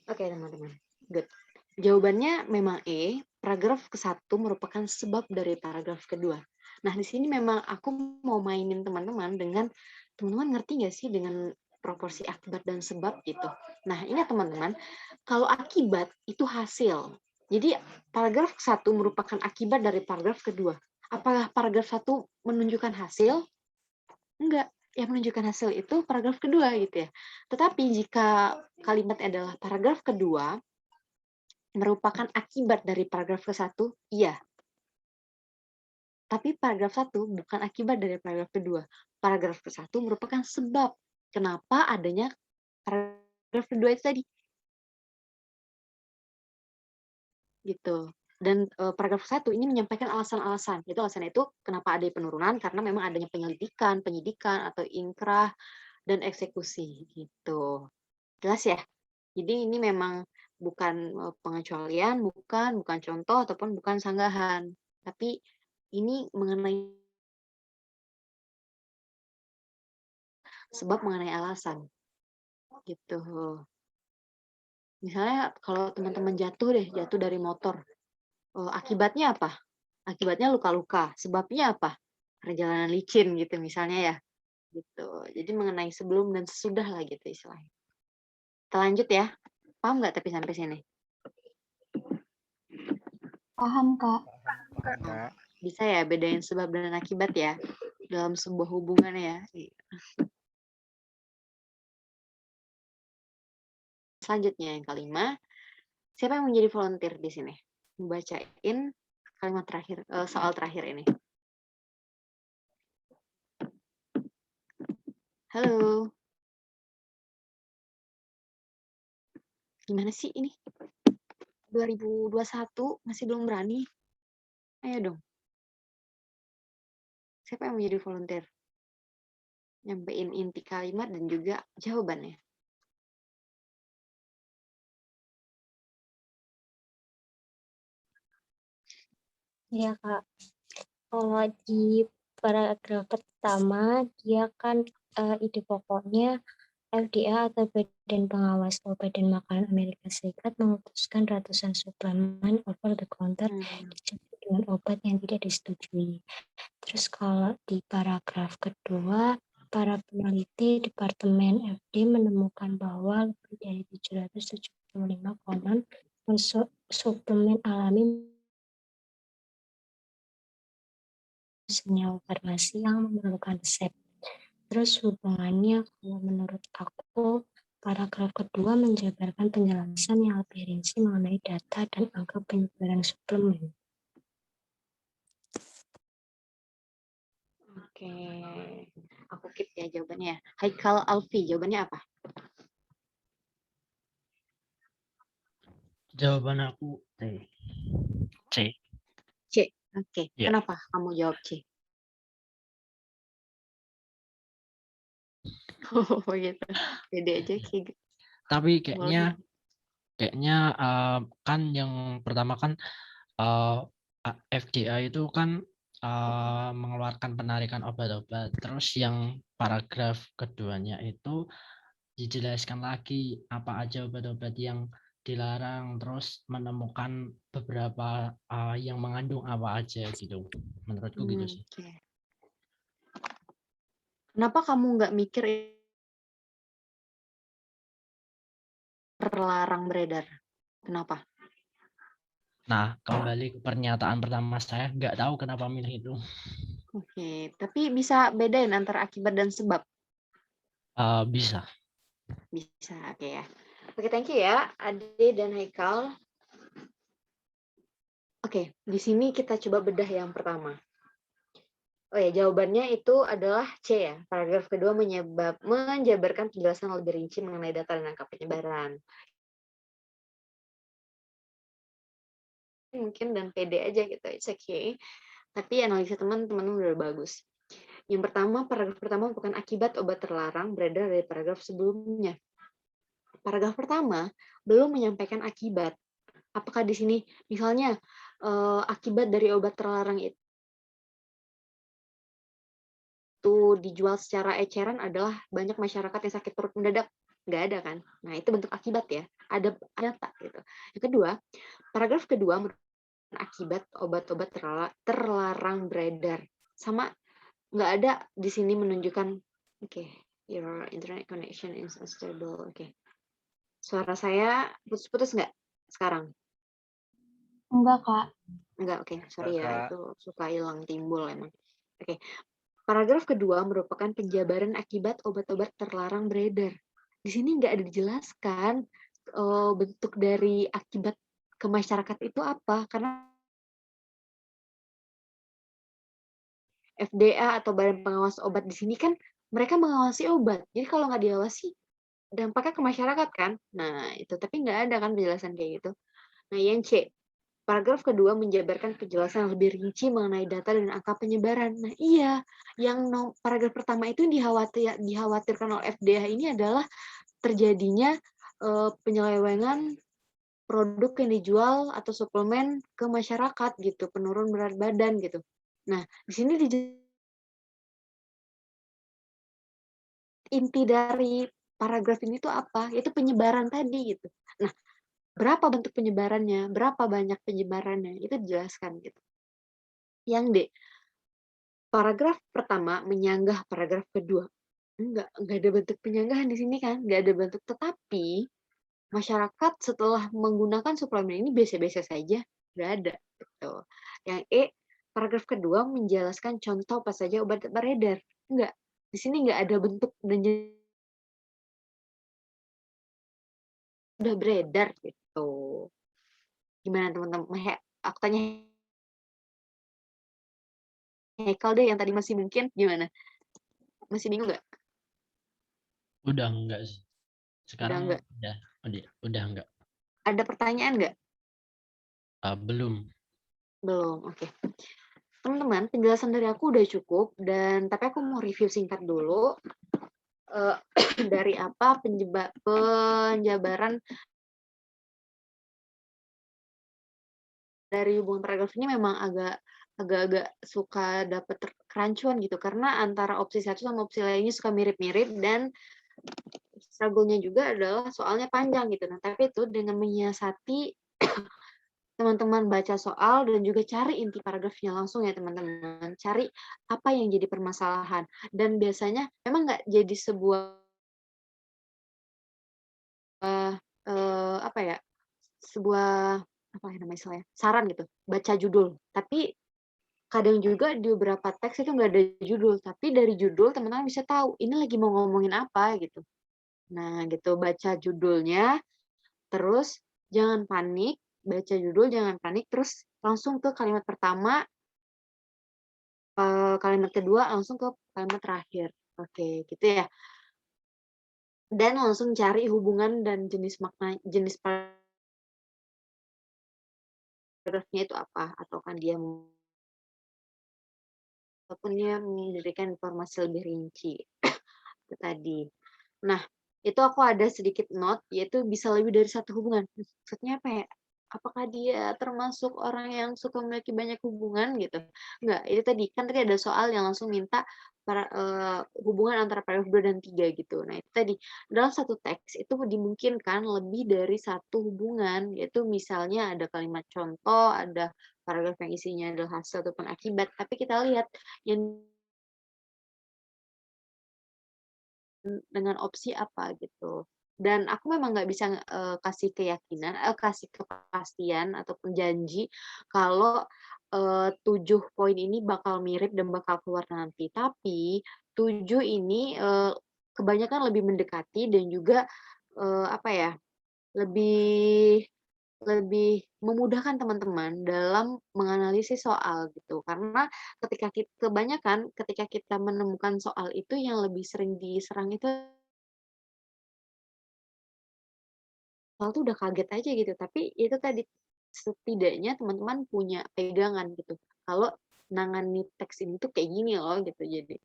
Oke, teman-teman. Good. Jawabannya memang E. Paragraf ke-1 merupakan sebab dari paragraf kedua. Nah, di sini memang aku mau mainin teman-teman dengan teman-teman ngerti nggak sih dengan proporsi akibat dan sebab gitu. Nah, ingat teman-teman, kalau akibat itu hasil. Jadi paragraf 1 merupakan akibat dari paragraf kedua. Apakah paragraf 1 menunjukkan hasil? Enggak. Yang menunjukkan hasil itu paragraf kedua gitu ya. Tetapi jika kalimat adalah paragraf kedua merupakan akibat dari paragraf ke-1, iya. Tapi paragraf 1 bukan akibat dari paragraf kedua. Paragraf ke-1 merupakan sebab kenapa adanya paragraf kedua itu tadi. Gitu. Dan paragraf 1 ini menyampaikan alasan-alasan. Itu alasannya itu kenapa ada penurunan karena memang adanya penyelidikan, penyidikan atau inkrah dan eksekusi gitu. Jelas ya? Jadi ini memang bukan pengecualian, bukan contoh ataupun bukan sanggahan. Tapi ini mengenai sebab mengenai alasan. Gitu. Misalnya kalau teman-teman jatuh dari motor. Akibatnya apa? Akibatnya luka-luka. Sebabnya apa? Perjalanan licin gitu misalnya ya. Gitu. Jadi mengenai sebelum dan sesudah lah gitu istilahnya. Kita lanjut ya. Paham nggak tapi sampai sini? Paham, Kak. Kak. Bisa ya bedain sebab dan akibat ya dalam sebuah hubungan ya. Selanjutnya yang kelima, siapa yang menjadi volunteer di sini? Membacain kalimat terakhir, soal terakhir ini. Halo. Gimana sih ini? 2021 masih belum berani? Ayo dong. Siapa yang menjadi volunteer? Nyampein inti kalimat dan juga jawabannya. Ya Kak, kalau di paragraf pertama dia kan ide pokoknya FDA atau Badan Pengawas Obat dan Makanan Amerika Serikat memutuskan ratusan suplemen over the counter dicampur dengan obat yang tidak disetujui. Terus kalau di paragraf kedua, para peneliti Departemen FDA menemukan bahwa lebih dari 775 konon suplemen alami senyawa farmasi yang memerlukan resep. Terus hubungannya kalau menurut aku paragraf kedua menjabarkan penjelasan yang lebih rinci mengenai data dan angka penyebaran suplemen. Oke, aku keep ya jawabannya. Haikal Alfi, jawabannya apa? Jawaban aku C. C. Oke, Ya. kenapa kamu jawab C? Oh gitu, pede aja kayak gitu. Tapi kayaknya kan yang pertama kan FDA itu kan mengeluarkan penarikan obat-obat. Terus yang paragraf keduanya itu dijelaskan lagi apa aja obat-obat yang dilarang, terus menemukan beberapa yang mengandung apa aja gitu. Menurutku gitu sih. Okay. Kenapa kamu nggak mikir terlarang beredar? Kenapa? Nah, kembali ke pernyataan pertama saya, nggak tahu kenapa milih itu. Oke, tapi bisa bedain antara akibat dan sebab? Bisa. Bisa, oke ya. Oke, thank you ya, Ade dan Haikal. Oke, di sini kita coba bedah yang pertama. Oh ya, jawabannya itu adalah C ya. Paragraf kedua menjabarkan penjelasan lebih rinci mengenai data dan angka penyebaran. Mungkin dan pede aja gitu, it's okay. Tapi analisa teman-teman udah bagus. Yang pertama, paragraf pertama bukan akibat obat terlarang beredar dari paragraf sebelumnya. Paragraf pertama belum menyampaikan akibat. Apakah di sini misalnya akibat dari obat terlarang itu dijual secara eceran adalah banyak masyarakat yang sakit perut mendadak? Nggak ada kan? Nah, itu bentuk akibat ya. Ada data gitu. Yang kedua, paragraf kedua akibat obat-obat terlarang beredar. Sama nggak ada di sini menunjukkan your internet connection is unstable. Suara saya putus-putus nggak sekarang? Enggak, Kak. Enggak, oke, sorry ya, Kak. itu suka hilang timbul emang. Oke. Paragraf kedua merupakan penjabaran akibat obat-obat terlarang beredar. Di sini nggak ada dijelaskan bentuk dari akibat ke masyarakat itu apa, karena FDA atau Badan Pengawas Obat di sini kan mereka mengawasi obat. Jadi kalau nggak diawasi, dampaknya ke masyarakat kan. Nah, itu tapi nggak ada kan penjelasan kayak gitu. Nah, yang C, paragraf kedua menjabarkan penjelasan yang lebih rinci mengenai data dan angka penyebaran. Nah, iya, yang paragraf pertama itu dikhawatirkan oleh FDA ini adalah terjadinya penyelewengan produk yang dijual atau suplemen ke masyarakat gitu, penurun berat badan gitu. Nah, di sini inti dari paragraf ini tuh apa? Itu penyebaran tadi gitu. Nah, berapa bentuk penyebarannya? Berapa banyak penyebarannya? Itu dijelaskan gitu. Yang D, paragraf pertama menyanggah paragraf kedua. Enggak ada bentuk penyanggahan di sini kan, enggak ada bentuk, tetapi masyarakat setelah menggunakan suplemen ini biasa-biasa saja, enggak ada gitu. Yang E, paragraf kedua menjelaskan contoh apa saja obat beredar. Enggak. Di sini enggak ada bentuk dan udah beredar gitu. Gimana teman-teman? Aku tanya Haikal deh yang tadi masih mungkin gimana? Masih bingung nggak? Udah enggak sih. Udah Sekarang nggak? udah enggak. Ada pertanyaan nggak? Belum. Belum, oke. Teman-teman, penjelasan dari aku udah cukup, dan tapi aku mau review singkat dulu dari apa penjabaran dari hubungan paragraf ini memang agak-agak suka dapet kerancuan gitu, karena antara opsi satu sama opsi lainnya suka mirip-mirip, dan struggle-nya juga adalah soalnya panjang gitu. Nah, tapi itu dengan menyiasati teman-teman baca soal dan juga cari inti paragrafnya langsung ya teman-teman. Cari apa yang jadi permasalahan. Dan biasanya memang nggak jadi sebuah apa ya, sebuah apa ya namanya istilahnya, saran gitu, baca judul. Tapi kadang juga di beberapa teks itu nggak ada judul, tapi dari judul teman-teman bisa tahu ini lagi mau ngomongin apa gitu. Nah gitu, baca judulnya, terus jangan panik, baca judul jangan panik, terus langsung ke kalimat pertama, kalimat kedua, langsung ke kalimat terakhir. Oke, gitu ya. Dan langsung cari hubungan dan jenis paragrafnya itu apa, atau kan dia ataupun dia memberikan informasi lebih rinci. Itu tadi. Nah, itu aku ada sedikit note, yaitu bisa lebih dari satu hubungan. Maksudnya apa ya? Apakah dia termasuk orang yang suka memiliki banyak hubungan gitu? Enggak, itu tadi kan tadi ada soal yang langsung minta hubungan antara paragraf 2 dan 3 gitu. Nah, itu tadi dalam satu teks itu dimungkinkan lebih dari satu hubungan, yaitu misalnya ada kalimat contoh, ada paragraf yang isinya adalah hasil ataupun akibat, tapi kita lihat yang dengan opsi apa gitu. Dan aku memang nggak bisa kasih kasih kepastian ataupun janji kalau 7 poin ini bakal mirip dan bakal keluar nanti. Tapi 7 ini kebanyakan lebih mendekati dan juga apa ya, lebih lebih memudahkan teman-teman dalam menganalisis soal gitu. Karena kebanyakan ketika kita menemukan soal itu yang lebih sering diserang itu soal tuh udah kaget aja gitu, tapi itu tadi, setidaknya teman-teman punya pegangan gitu, kalau nangani teks ini tuh kayak gini loh gitu. Jadi,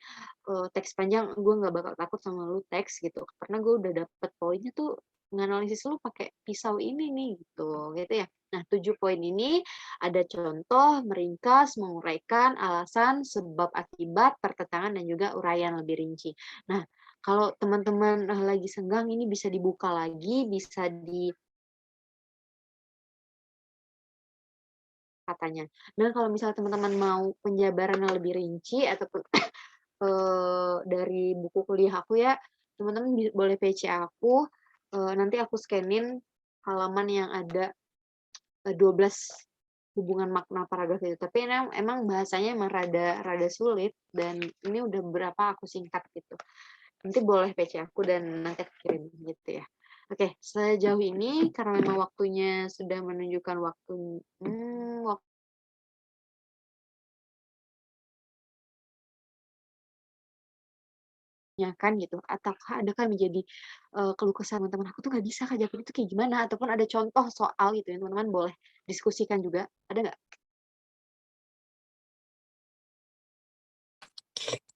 teks panjang gue nggak bakal takut sama lu teks gitu, karena gue udah dapet poinnya tuh nganalisis lu pakai pisau ini nih gitu ya. Nah 7 poin ini ada contoh, meringkas, menguraikan, alasan, sebab akibat, pertentangan, dan juga uraian lebih rinci. Nah kalau teman-teman lagi senggang ini bisa dibuka lagi, bisa katanya. Dan kalau misalnya teman-teman mau penjabaran yang lebih rinci ataupun dari buku kuliah aku ya, teman-teman boleh PC aku, nanti aku scanin halaman yang ada 12 hubungan makna paragraf itu. Tapi emang bahasanya emang rada sulit dan ini udah berapa aku singkat gitu. Nanti boleh PC aku dan nanti aku kirim gitu ya. Oke, sejauh ini karena memang waktunya sudah menunjukkan waktunya kan gitu, ataukah adakah menjadi keluh kesah teman-teman aku tuh nggak bisa Kak Japri itu kayak gimana, ataupun ada contoh soal gitu ya teman-teman boleh diskusikan juga, ada nggak?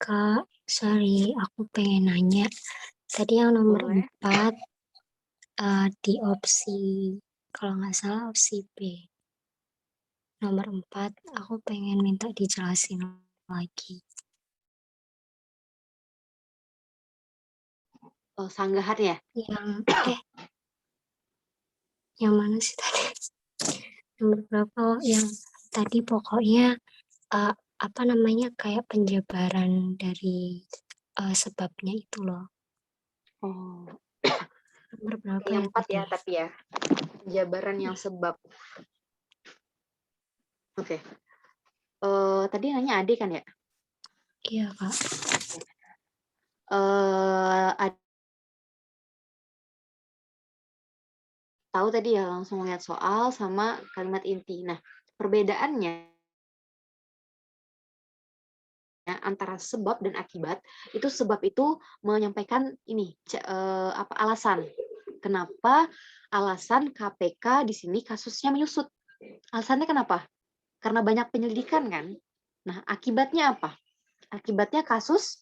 Kak, sorry, aku pengen nanya. Tadi yang nomor Boleh. 4 di opsi, kalau nggak salah opsi B. Nomor 4, aku pengen minta dijelasin lagi. Sanggahan ya? Yang mana sih tadi? Nomor berapa? Yang tadi pokoknya apa namanya kayak penjabaran dari sebabnya itu loh. Oh, Nomor berapa yang ya 4 tadi? ya tapi ya, penjabaran yang sebab. Oke. Tadi nanya Ade kan ya? Iya Kak. Tahu tadi ya langsung lihat soal sama kalimat inti. Nah, perbedaannya antara sebab dan akibat itu sebab itu menyampaikan ini alasan kenapa alasan KPK di sini kasusnya menyusut. Alasannya kenapa? Karena banyak penyelidikan kan. Nah, akibatnya apa? Akibatnya kasus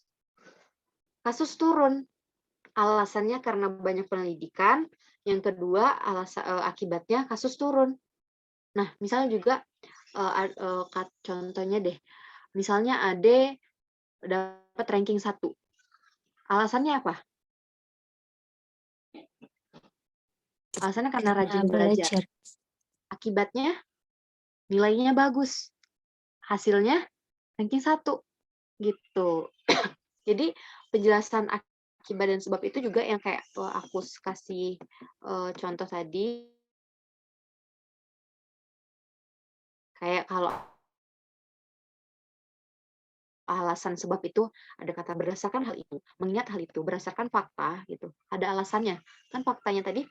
turun. Alasannya karena banyak penyelidikan. Yang kedua, akibatnya kasus turun. Nah, misalnya juga contohnya deh. Misalnya Ade dapat ranking 1. Alasannya apa? Alasannya karena rajin belajar. Akibatnya nilainya bagus. Hasilnya ranking 1. Gitu. Jadi penjelasan akibat dan sebab itu juga yang kayak aku kasih contoh tadi. Kayak kalau alasan sebab itu ada kata berdasarkan hal itu, mengingat hal itu, berdasarkan fakta gitu. Ada alasannya. Kan faktanya tadi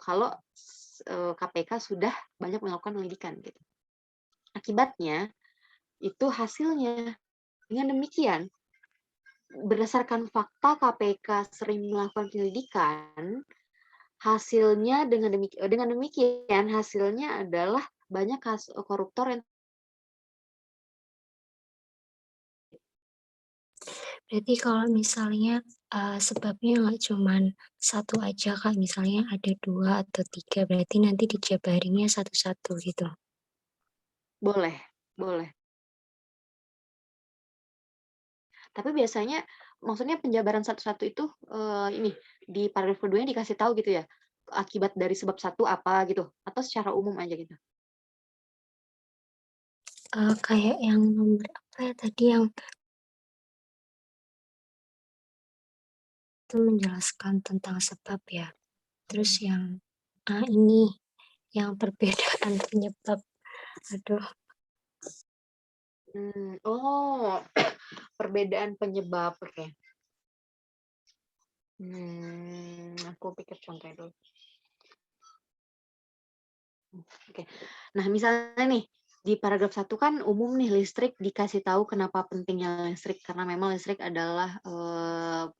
kalau KPK sudah banyak melakukan penyelidikan gitu. Akibatnya itu hasilnya. Dengan demikian, berdasarkan fakta KPK sering melakukan penyelidikan, hasilnya dengan demikian hasilnya adalah banyak koruptor yang Berarti kalau misalnya sebabnya nggak cuma satu aja Kak, misalnya ada 2 atau 3, berarti nanti dijabarinya satu-satu gitu. boleh. Tapi biasanya maksudnya penjabaran satu-satu itu ini di paragraf keduanya dikasih tahu gitu ya, akibat dari sebab satu apa gitu, atau secara umum aja gitu? Kayak yang nomor apa ya tadi yang itu menjelaskan tentang sebab ya. Terus yang ini yang perbedaan penyebab. Aduh, Oh, perbedaan penyebab. Oke. Aku pikir contohnya dulu. Oke. Nah, misalnya nih di paragraf 1 kan umum nih listrik dikasih tahu kenapa pentingnya listrik karena memang listrik adalah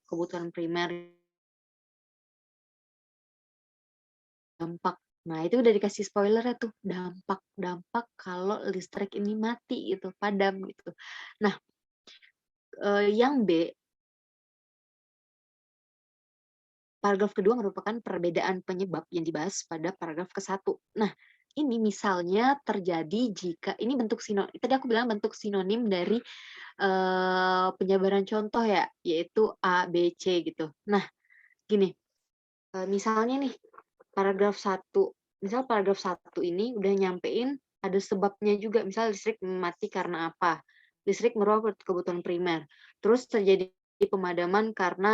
kebutuhan primer dampak. Nah, itu udah dikasih spoiler ya tuh, dampak kalau listrik ini mati gitu, padam gitu. Nah, yang B, paragraf kedua merupakan perbedaan penyebab yang dibahas pada paragraf ke-1. Nah, ini misalnya terjadi jika ini bentuk sinonim. Tadi aku bilang bentuk sinonim dari penjabaran contoh ya, yaitu A, B, C gitu. Nah, gini, misalnya nih paragraf 1, misal paragraf 1 ini udah nyampein ada sebabnya juga, misal listrik mati karena apa? Listrik merupakan kebutuhan primer. Terus terjadi pemadaman karena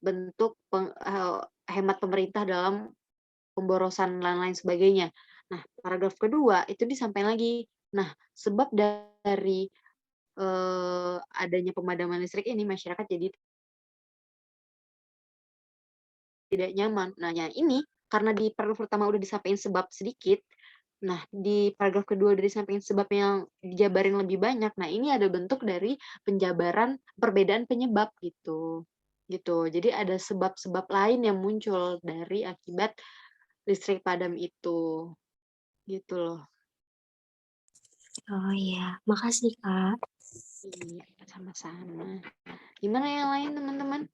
bentuk hemat pemerintah dalam pemborosan dan lain sebagainya. Nah, paragraf kedua itu disampaikan lagi. Nah, sebab dari adanya pemadaman listrik ini masyarakat jadi tidak nyaman. Nah, ini karena di paragraf pertama udah disampaikan sebab sedikit. Nah, di paragraf kedua udah disampaikan sebab yang dijabarin lebih banyak. Nah, ini ada bentuk dari penjabaran perbedaan penyebab gitu. Gitu. Jadi ada sebab-sebab lain yang muncul dari akibat listrik padam itu. Gitu loh. Oh iya, makasih Kak. Iya, sama-sama. Gimana yang lain, teman-teman?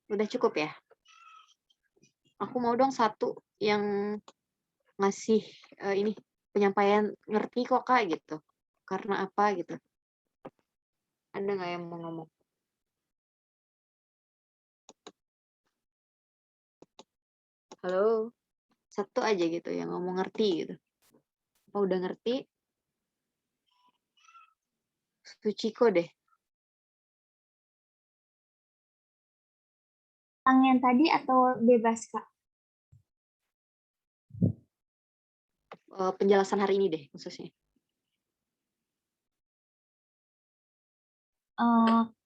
Udah cukup ya? Aku mau dong satu yang ngasih ini penyampaian ngerti kok Kak gitu. Karena apa gitu. Ada nggak yang mau ngomong? Halo? Satu aja gitu yang ngomong ngerti gitu. Apa udah ngerti? Suciko deh. Yang tadi atau bebas, Kak? Penjelasan hari ini deh khususnya.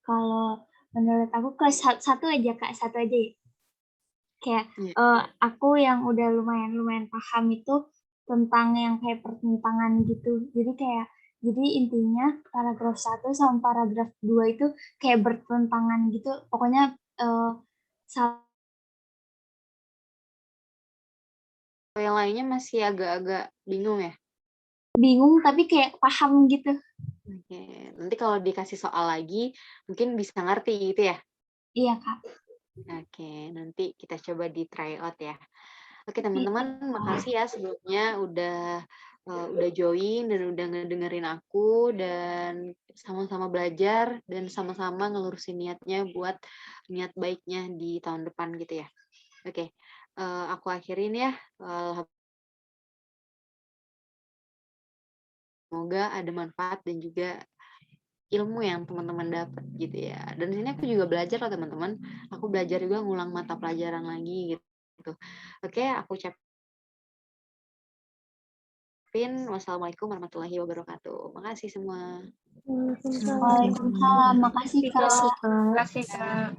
Kalau menurut aku ke satu aja, Kak, satu aja ya. Kayak aku yang udah lumayan paham itu tentang yang kayak pertentangan gitu. Jadi intinya paragraf 1 sama paragraf 2 itu kayak bertentangan gitu. Pokoknya Yang lainnya masih agak-agak bingung ya? bingung tapi kayak paham gitu. Oke, nanti kalau dikasih soal lagi mungkin bisa ngerti gitu ya? Iya, Kak. Oke, nanti kita coba di try out ya. Oke teman-teman, makasih ya sebelumnya udah join dan udah ngedengerin aku dan sama-sama belajar dan sama-sama ngelurusin niatnya buat niat baiknya di tahun depan gitu ya. Oke, aku akhirin ya. Semoga ada manfaat dan juga ilmu yang teman-teman dapat gitu ya. Dan di sini aku juga belajar loh teman-teman. Aku belajar juga ngulang mata pelajaran lagi gitu. Oke, aku ucapin wassalamualaikum warahmatullahi wabarakatuh. Makasih semua. Waalaikumsalam. Makasih, Kak. Terima kasih Kak.